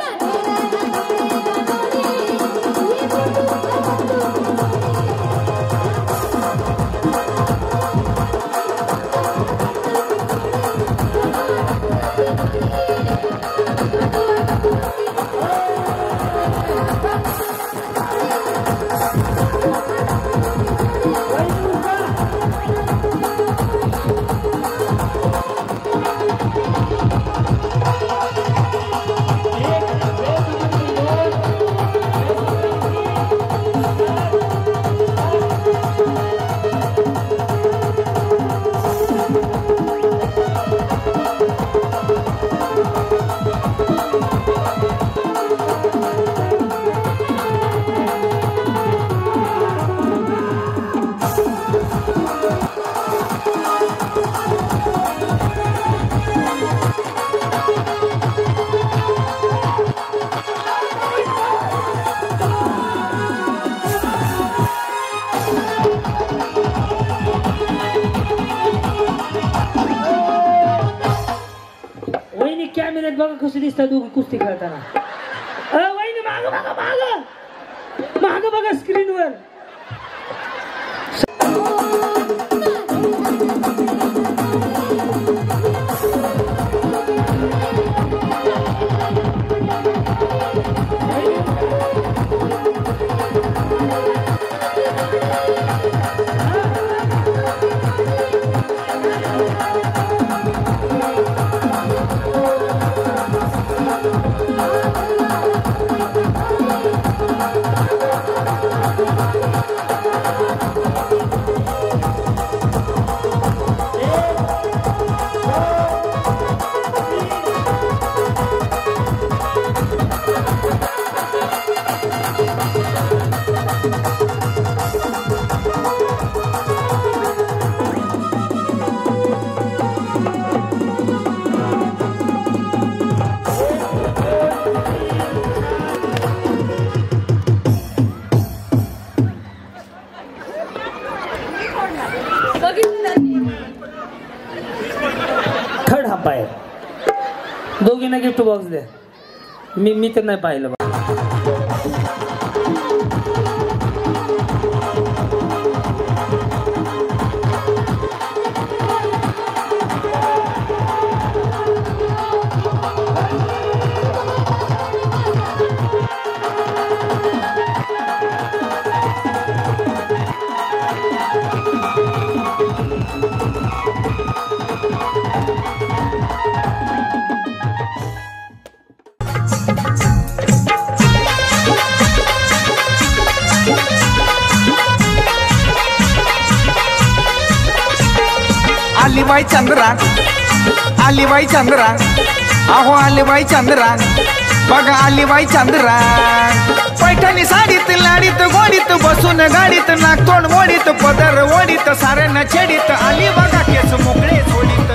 कॅमेऱ्यात बघा कसं दिसतात दोघं कुस्ती खेळताना. वहिनी माग माग माग माग बघा स्क्रीनवर. थर्ड अंपायर दोघींना गिफ्ट बॉक्स द्या. मी तर नाही पाहिलं. आलीबाई चंद्रा आलीबाई चंद्रा अहो आलीबाई चंद्रा बघा आलीबाई चंद्रा पैठणी साडीत लाडीत गोडीत बसून गाडीत नागतोंड मोडीत पदर ओडीत साऱ्यांना छेडीत आली बघा केस मोकळे सोडीत.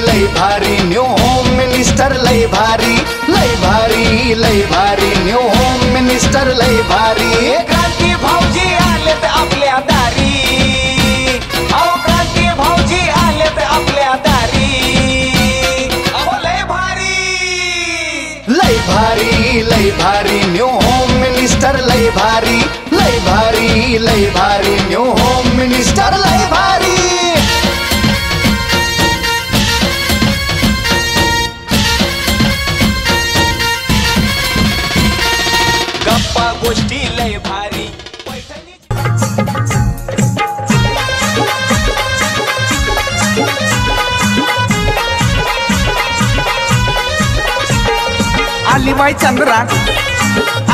लय भारी न्यू होम मिनिस्टर लय भारी लय भारी लय भारी न्यू होम मिनिस्टर लय भारी क्रांती भाऊजी आलेत आपल्या दारी अहो क्रांती भाऊजी आलेत आपल्या दारी अहो लय भारी न्यू होम मिनिस्टर लय भारी लय भारी लय भारी न्यू होम मिनिस्टर लय भारी गप्पा गोष्टी लय भारी आलीबाई चंद्रा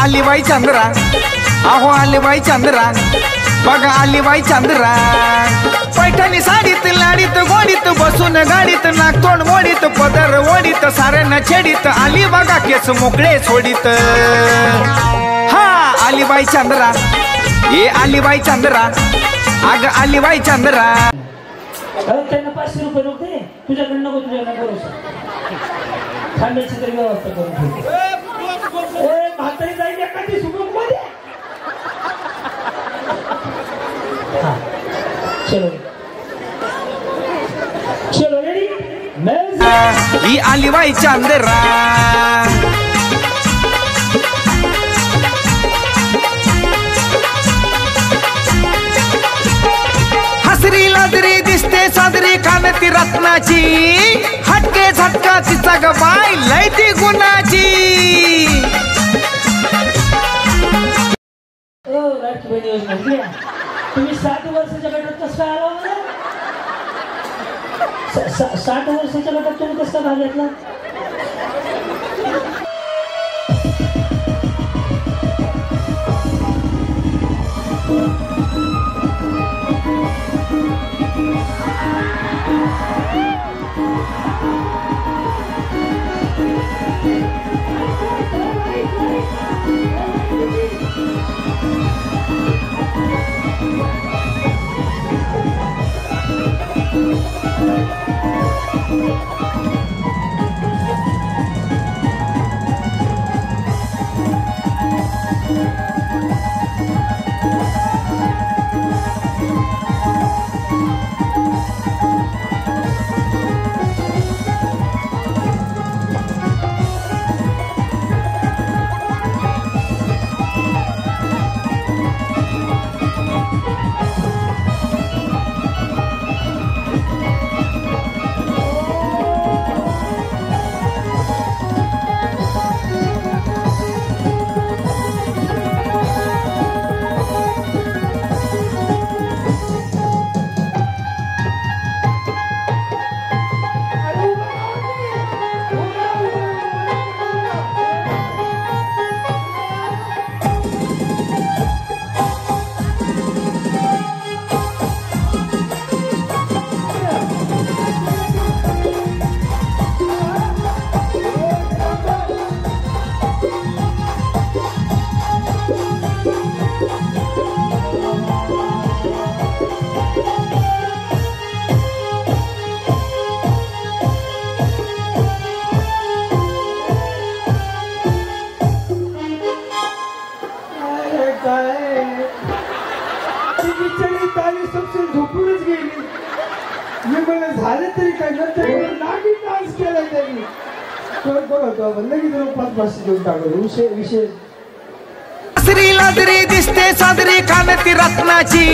आलीबाई चंद्रा अहो आलीबाई चंद्रा बघा आलीबाई चंद्रा पैठणी साडीत लाडीत गोडीत बसून गाडीत नागतोंड मोडीत पदर ओडीत साऱ्यांना छेडीत आली बघा केस मोकळे सोडीत हा आलीबाई चंद्रा ये आलीबाई चंद्रा अग आलीबाई चंद्रा त्यांना 500 रुपये नव्हते तुझ्याकडनं नको तुझ्याकडनं करू खाण्याची तरी व्यवस्था करून ठेवते म्हातारी जाईल एखादी सुगम मध्ये चलो चलो रेडी ही आलीबाई चंद्रा हसरी लाजरी दिसते साजरी कानती रत्नाची हटके झटका तिचा ग बाय लय ती गुणाची तुम्ही 60 वर्षाच्या गटात कसं आला मला 60 वर्षाच्या गटात तुम्ही कसं भाग घेतला लग्न झाले तरी काय नंतर नागिन डान्स केला त्यांनी बघतो लगेच 500 देऊन टाकलो विषय साजरी लाजरी दिसते साजरी कानती रत्नाची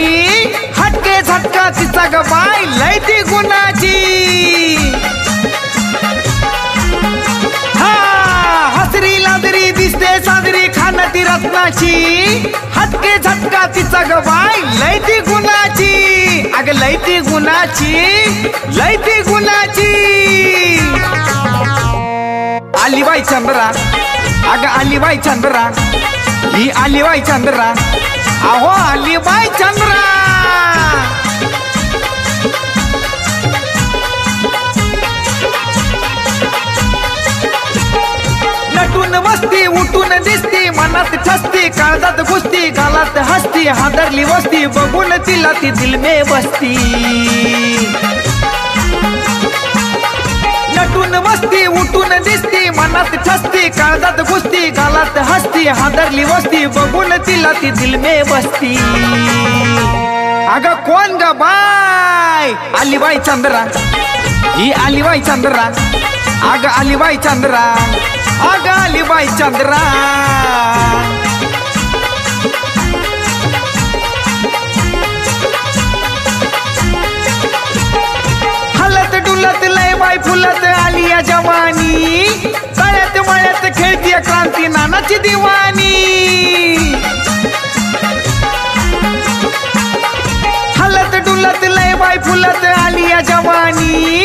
हटके झटका तिचा ग बाय लय ती गुणाची हसरी लाजरी दिसते साजरी खानती रत्नाची हटके झटका तिचा ग बाय लय ती गुणाची अग लय ती गुणाची लय ती गुणाची आलीबाई चंद्रा अग आलीबाई चंद्रा ही आलीबाई चंद्रा अहो आलीबाई चंद्रा नटून बसती उठून दिसती मनात ठसती काळजात घुसती गालात हसती हादरली वस्ती बघून तिला ती दिल में बसती नटून बसती उठून दिसती मनात ठसती काळजात घुसती गालात हसती हादरली वस्ती बघून तिला ती दिल में बसती अगं कोण ग बाय आलीबाई चंद्रा ही आलीबाई चंद्रा अगं आलीबाई चंद्रा अगं आलीबाई चंद्रा डुलत लय बाई फुलत आली या जवानी तळ्यात मळ्यात खेळती क्रांती नानाची दिवाणी हलत डुलत लय बाई फुलत आली या जवानी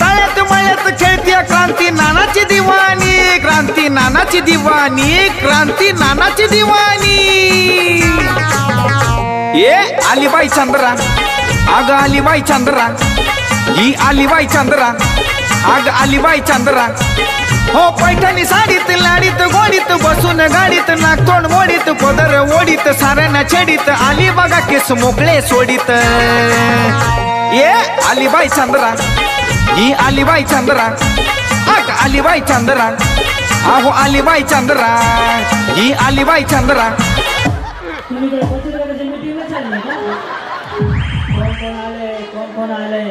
तळ्यात मळ्यात खेळती क्रांती नानाची दिवाणी क्रांती नानाची दिवाणी क्रांती नानाची दिवाणी ये आलीबाई चंद्रा अगं आलीबाई चंद्रा ही आलीबाई चंद्रा अग आलीबाई चंद्रा हो पैठणी साडीत लाडीत गोडीत बसून गाडीत नागतोंड मोडीत पदर ओढीत साऱ्यांना छेडीत आली बघा केस मोकळे सोडीत ये आलीबाई चंद्रा ही आलीबाई चंद्रा अग आलीबाई चंद्रा अहो आलीबाई चंद्रा ही आलीबाई चंद्रा कोण आले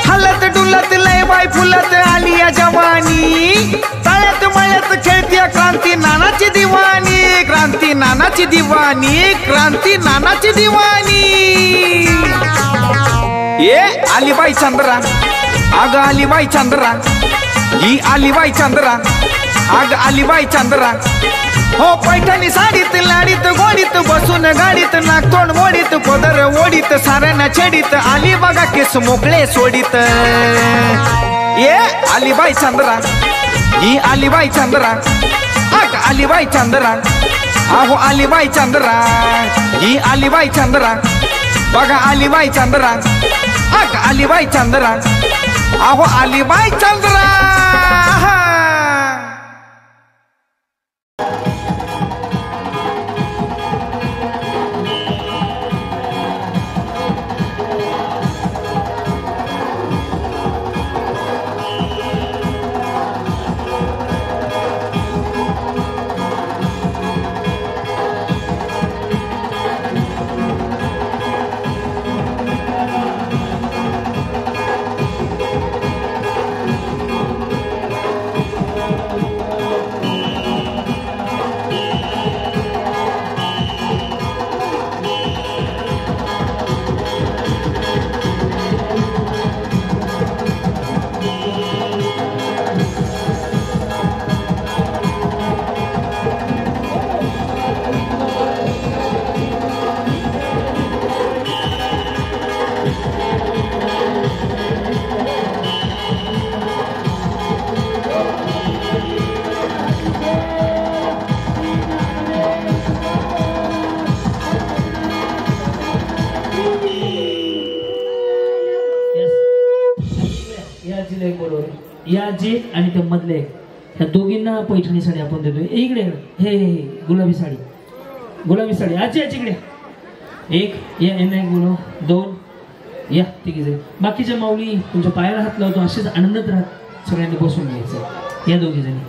हलत डुलत लय बाई फुलत आली या जवानी तळ्यात मळ्यात खेळती क्रांती नानाची दिवाणी क्रांती नानाची दिवाणी क्रांती नानाची दिवाणी ये आलीबाई चंद्रा अग आलीबाई चंद्रा ही आलीबाई चंद्रा अग आलीबाई चंद्रा हो पैठणी साडीत लाडीत गोडीत बसून गाडीत नागतोंड मोडीत पदर ओढीत साऱ्यांना छेडीत आली बघा केस मोकळे सोडीत ये आलीबाई चंद्रा ही आलीबाई चंद्रा अग आलीबाई चंद्रा अहो आलीबाई चंद्रा ही आलीबाई चंद्रा बघा आलीबाई चंद्रा अग आलीबाई चंद्रा अहो आलीबाई चंद्रा या आजी आणि त्या मधले ह्या दोघींना पैठणी साडी आपण देतोय. इकडे हे गुलाबी साडी आजी आजी इकडे एक या नाही गुलो दोन या तिघी जण. बाकीच्या माऊली तुमच्या पायाला हात लावतो असेच आनंदात राहत सगळ्यांनी बसून घ्यायचं. या दोघी जणी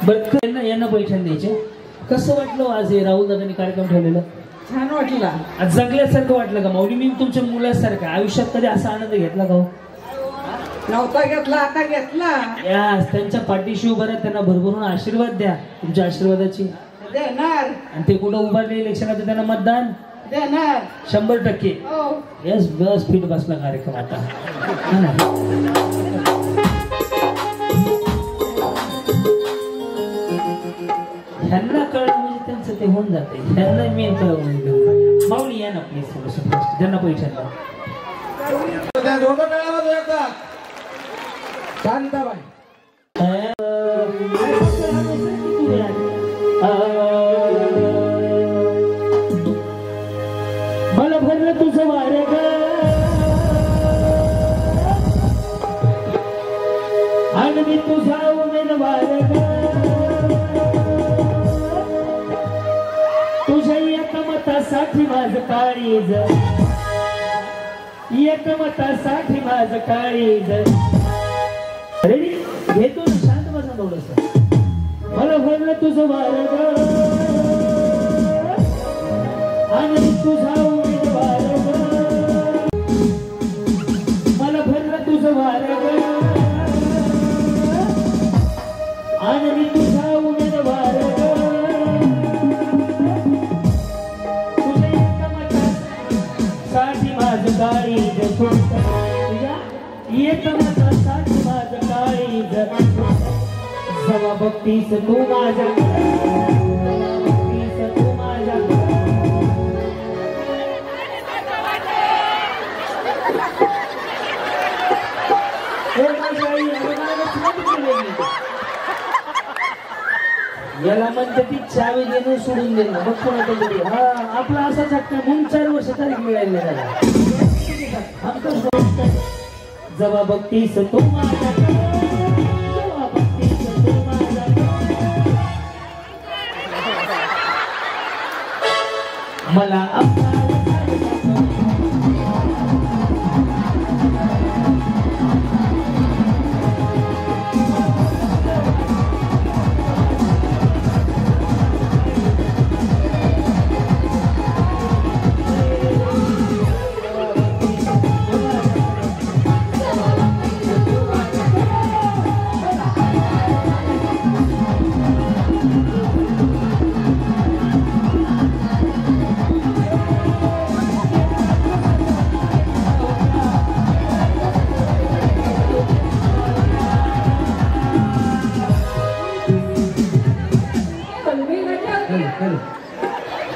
बरं यांना पैठण द्यायचे. कसं वाटलं आज हे राहुल दादांनी कार्यक्रम ठेवलेला? छान वाटला. आज जगल्यासारखं वाटलं का माऊली? मी तुमच्या मुलासारखं आयुष्यात कधी असा आनंद घेतला का? नव्हता घेतला, आता घेतला. यास त्यांच्या पाठीशी उभं राहा, त्यांना भरभरून आशीर्वाद द्या तुमच्या आशीर्वादाची. देणार. आणि ते कुठं उभारले इलेक्शनात त्यांना मतदान देणार 100%. यस बस फिट बसला कार्यक्रम आता. ह्यांना कळलं म्हणजे त्यांचं ते होऊन जाते. ह्यांना मी कळवून देऊ. माऊली या ना प्लीज थोडंसं फास्ट. ज्यांना पैशांना शांताबाई मला भरलं तुझं वारं ग आणि मी तुझा उमेदवार ग. तुझ्या एकमतासाठी माझं काळीज, एकमतासाठी माझं काळीज. रेडी घेतो ना, शांत बसा थोडंसं. मला भरलं तुझं वारं ग आणि तुझा उमेदवार ग. मला भरलं तुझं वारं ग आणि मी तुझा उमेदवार ग. तुझ्या एकमतासाठी माझं काळीज, तुझ्या एकमतासाठी माझं काळीज. जवा बघतीस तू माझ्या, बघतीस तू माझ्या. याला म्हणते ती चावी देणं सोडून देणं. बघ कोणाच्या तरी हा आपला असा चक्का म्हणून 4 वर्ष तारीख मिळाली त्याला. जवा बघतीस तू माझ्या, जवा बघतीस तू माझ्या. मला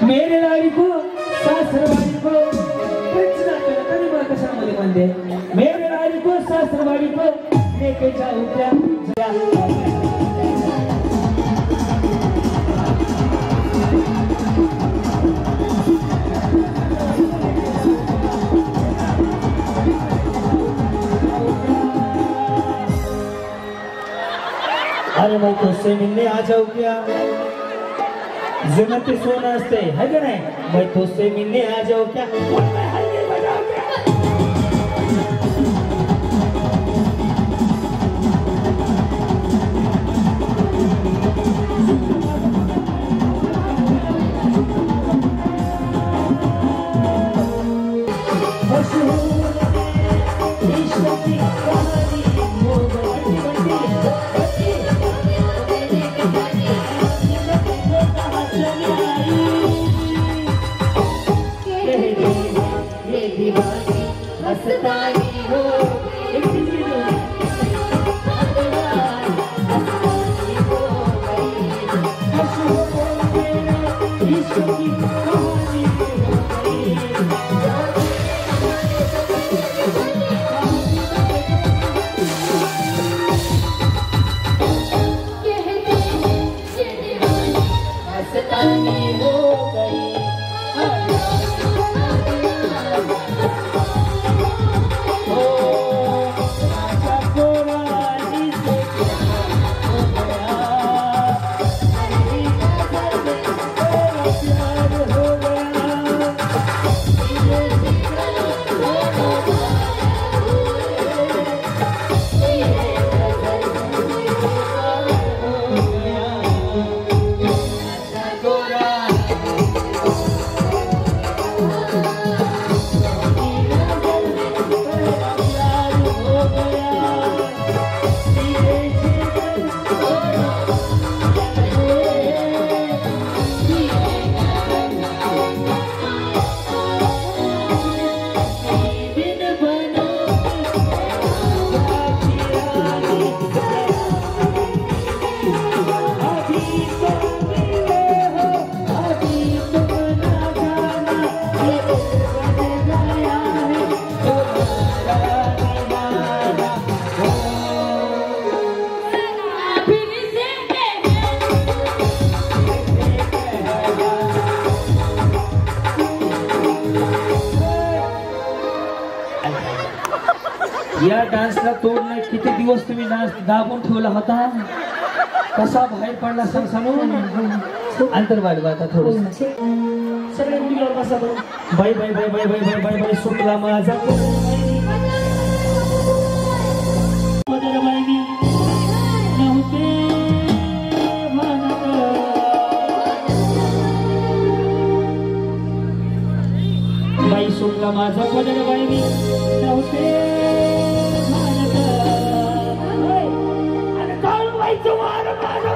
मेरे लाड़ी को सासरवाड़ी को कशामध्ये म्हणते. मेरे लाड़ी को सासरवाड़ी को लेके जाऊ क्या. अरे मैं तुझसे मिलने आ जाऊँ क्या. जन्नत सोना असते है का नाही. मैं तुझसे मिलने आ जाऊँ क्या. या डान्सला तोड नाही. किती दिवस तुम्ही डान्स दाबून ठेवला होता, कसा बाहेर पडला सर सांगून अंतर वाढवा आता थोडं. सगळे मुलीवर बसा बरं. बाई बाई बाई बाई बाई बाई बाई बाई सुटला माझा बाई सुटला माझा पदर बाई मी नव्हते आणि काळू बाईचं वार माझं.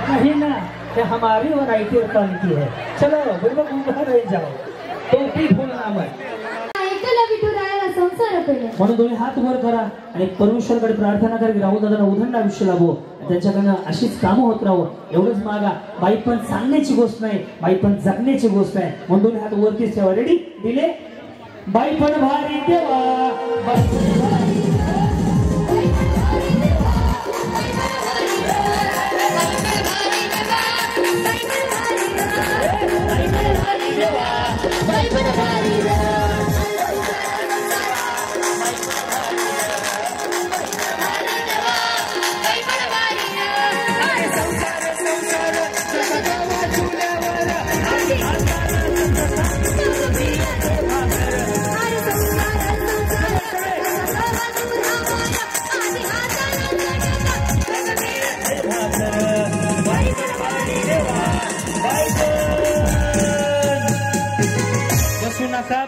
नहीं ना, ये हमारी वैरायटी और क्वालिटी है. चलो बिल्कुल उभा रह जाओ. टोपी फुलना मत. म्हणून तुम्ही हात वर करा आणि परमेश्वराकडे प्रार्थना करा की राहू दादाला उदंड आयुष्य लाभो, त्यांच्याकडनं अशीच कामं होत राहू. एवढंच मागा. बाई पण सांगण्याची गोष्ट नाही, बाई पण जगण्याची गोष्ट आहे. म्हणून दोन्ही हात वरतीच ठेवा. रेडी? दिले. बाई पण भारी देवा.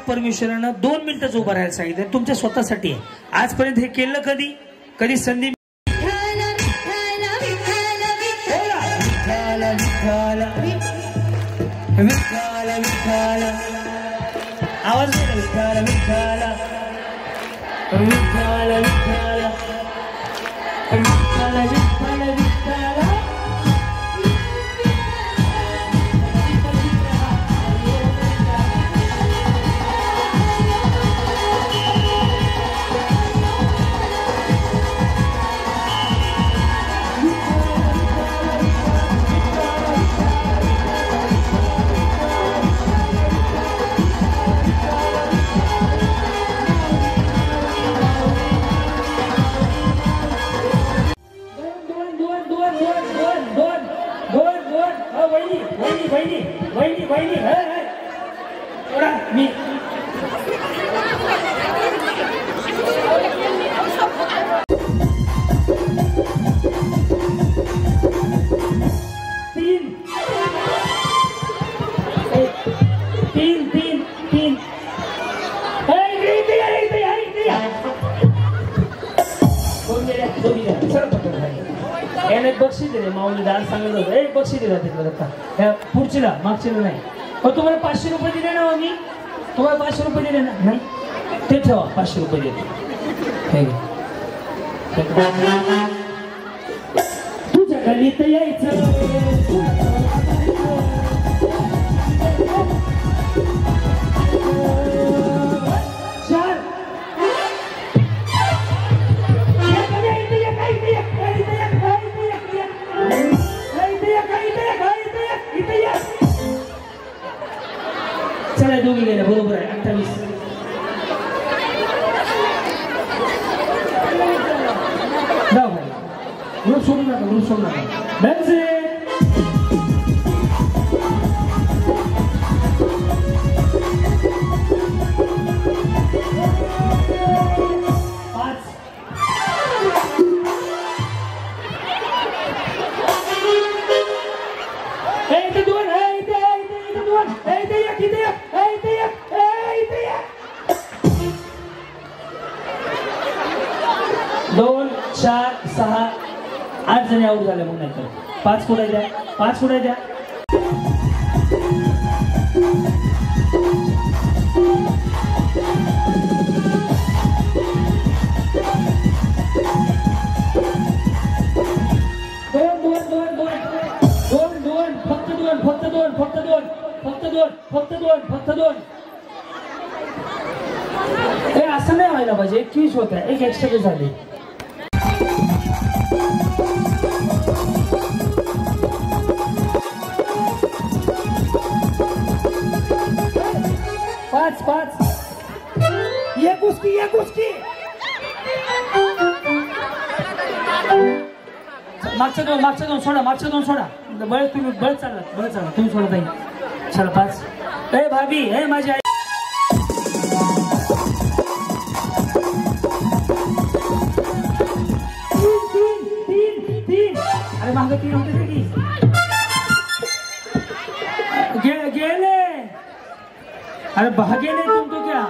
परमेश्वरानं 2 मिनिटच उभं राहायला सांगितलं तुमच्या स्वतःसाठी. आजपर्यंत हे केलं कधी? कधी संधी आवाज विठाला विठाला विठाला विठाला विठाला विठाला विठाला. बक्षीस दिले माऊली दार सांगत होतं. एक बक्षीस दिला तिथलं पुढचीला मागचीला नाही. पण तुम्हाला 500 रुपये दिले ना. मी तुम्हाला 500 रुपये दिले ना. नाही ते ठेवा. 500 रुपये देते. तुझ्या गल्लीत यायचं दोघी गेल्या. बरोबर आहे. 28 जाऊ भाई. ग्रुप सोडू नका. ग्रुप सोडू नका. डान्स जणी आऊट झाल्या मग नाही तर 5 कुठे द्या 5 कुठे द्या. फक्त दोन. हे असं नाही व्हायला पाहिजे. 21 होत आहे. एक एक्स्ट्रा झाले. पाच एक उसकी मागच्या दोन सोडा. बळ चालला तुम्ही सोडत नाही. चला 5. ए भाभी हे माझी आई. तीन. अरे मागे 3 होते गेले. अरे भागे नहीं तुम तो क्या.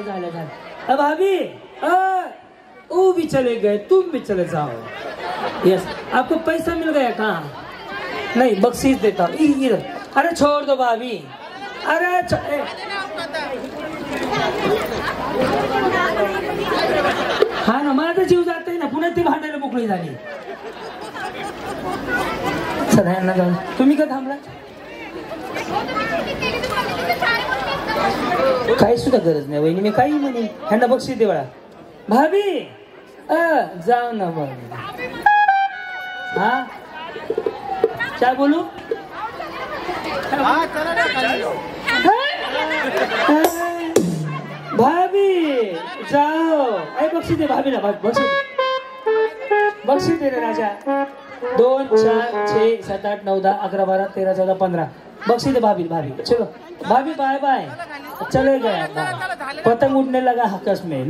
झाले. अब भाभी वो भी चले गए तुम भी चले जाओ. यस आपको पैसा मिल गया कहाँ. नहीं बख्शीश देता हूँ इधर. अरे छोड़ दो भाभी. अरे हा ना माझा जीव जातोय ना. पुन्हा ती भांडायला मोकळी झाली. चला यांना जाऊन. तुम्ही का थांबला. काही सुद्धा गरज नाही वहिनी. मी काही म्हणे ह्यांना बक्षीस देवळा. भाभी जाओ ना मग. हाँ क्या बोलू. भाभी जाओ. अरे बक्षीस दे भाभीला. बक्षीस दे रे राजा. 2 4 6 7 8 9 10 11 12 13 14 15 बक्षीस दे भाभी. चलो भाभी बाय बाय. चले गए. पतंग उड़ने लगा आकाश में.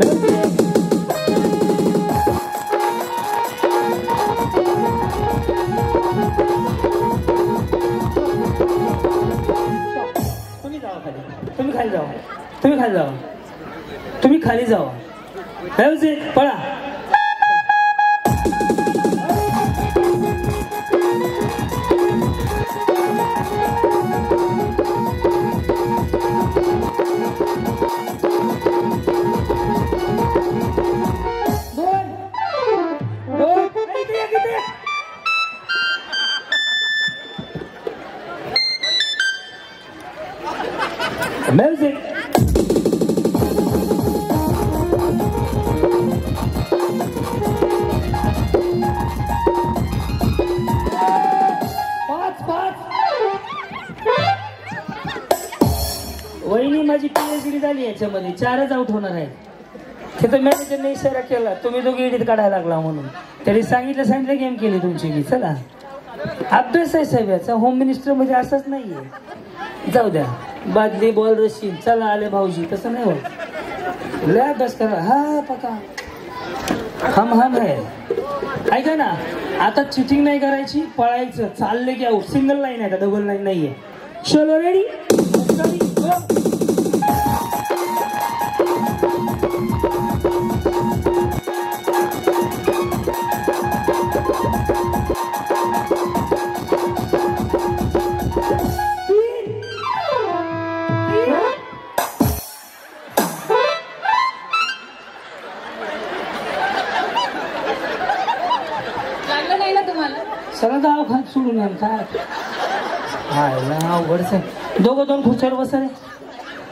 तुम्ही खाली जावा. पळा. Music. 5 वहिनी माझी PhD झाली याच्यामध्ये. 4च आउट होणार आहे. ते तर मॅनेजरने इशारा केला तुम्ही दोघे एडिट काढायला लागला म्हणून. त्याने सांगितलं गेम केली तुमची मी. चला अभ्यास आहे साहेब याचा. होम मिनिस्टर म्हणजे असंच नाहीये. जाऊ द्या. बादली बॉल रशी. चला आले भाऊजी. तसं नाही होत. लय अभ्यास करा. हा पका हम है. ऐका ना आता चिटिंग नाही करायची. पळायचं. चालले की आउट. सिंगल लाईन आहे. डबल लाईन नाहीये. चलो रेडी. सगळं गाव खात सोडून या काय. अवघडच आहे. दोघं 2 खुर्च्यावर बसा रे.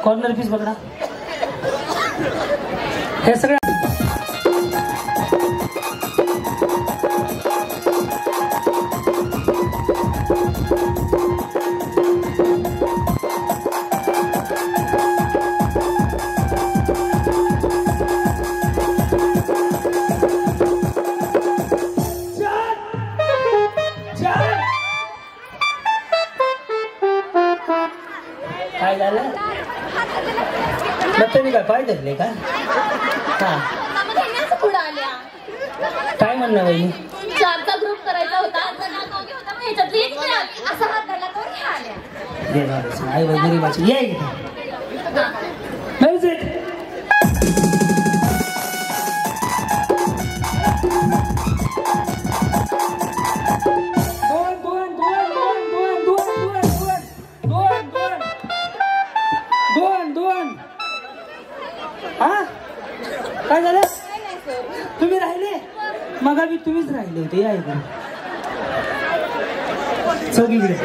कॉर्नर पीस बघा. हे सगळं काय झालं. पाय धरले का. हा पुढे आल्या काय म्हणणं वहिनी? चारचा ग्रुप करायचा होता मग ह्याच्यातली एक मिळाली असा हात धरला तर ह्या आल्या. आई वगैरे माझी ये म्युझिक. दोन हा काय झालं? तुम्ही राहिले मग आम्ही तुम्हीच राहिले होते. या इकडे सगळीकडे.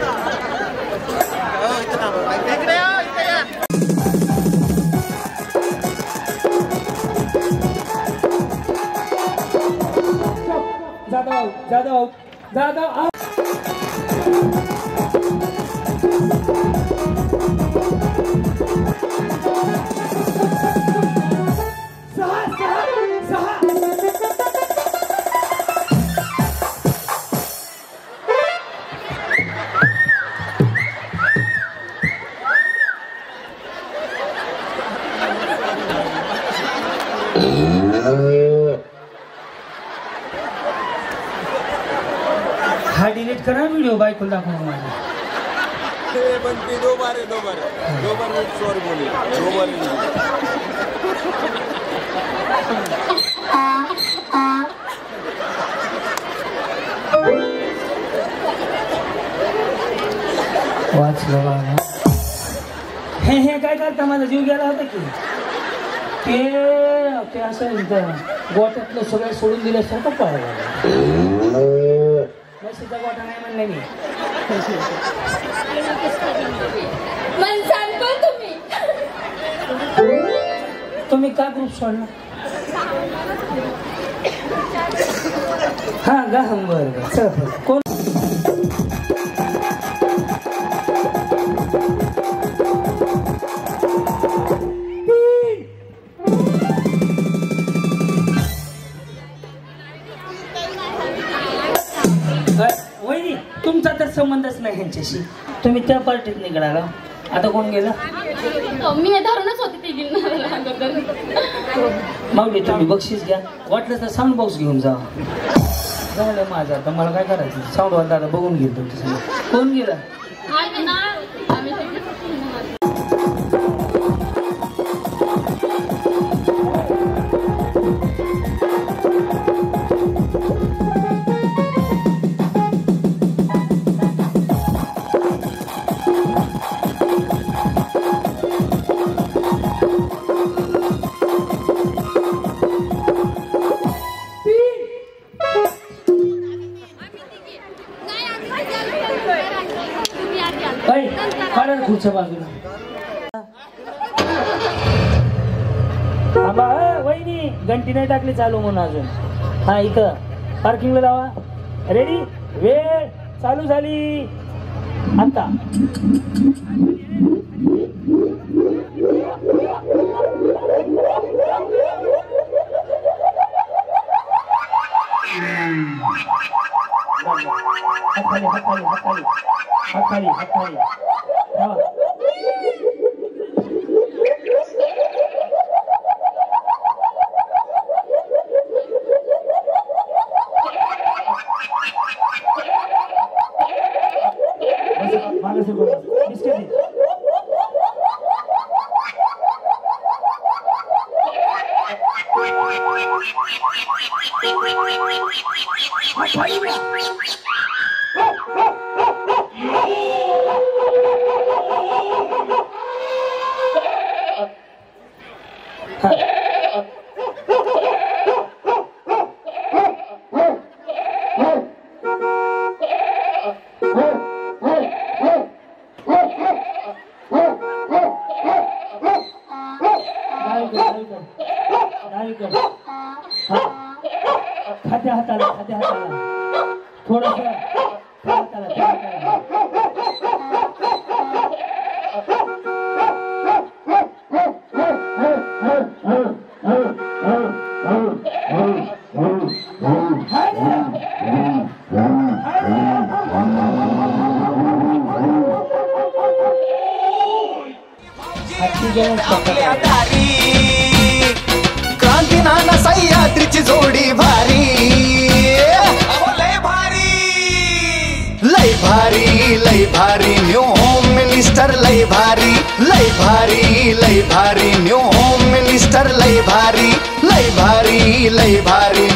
जाधव हा डिलीट करा व्हिडिओ बायको दाखवा माझा. दो बार सॉरी बोली दो बार. वाचलं बाबा. हे काय करता? माझा जीव गेला होता की ते असं गोट्यातलं सगळं सोडून दिल्यासारखं पळायला. लसीचा गोठा नाही म्हणलं मी. तुम्ही का ग्रुप सोडला? हा गा बरं चल. कोण वहिनी तुमचा तर संबंधच नाही ह्यांच्याशी. तुम्ही त्या पार्टीत निघाला. आता कोण गेला? मी हे धरूनच होते ती माऊली तुम्ही बक्षीस घ्या. वाटलं तर साऊंड बॉक्स घेऊन जा. झालं माझं आता मला काय करायचं? साऊंड वाला दादा बघून घेईल तुमचं. कोण गेला? खुर्च्या बाजूला वहिनी घंटी नाही टाकली चालू म्हणून अजून. हा इथं पार्किंगला लावा. रेडी वेळ चालू झाली आता. हाताली खाद्या हाताला थोडस क्रांती नाना सह्याद्रीची जोडी भारी. भारी न्यू होम मिनिस्टर लय भारी लय भारी लय भारी न्यू होम मिनिस्टर लय भारी लय भारी लय भारी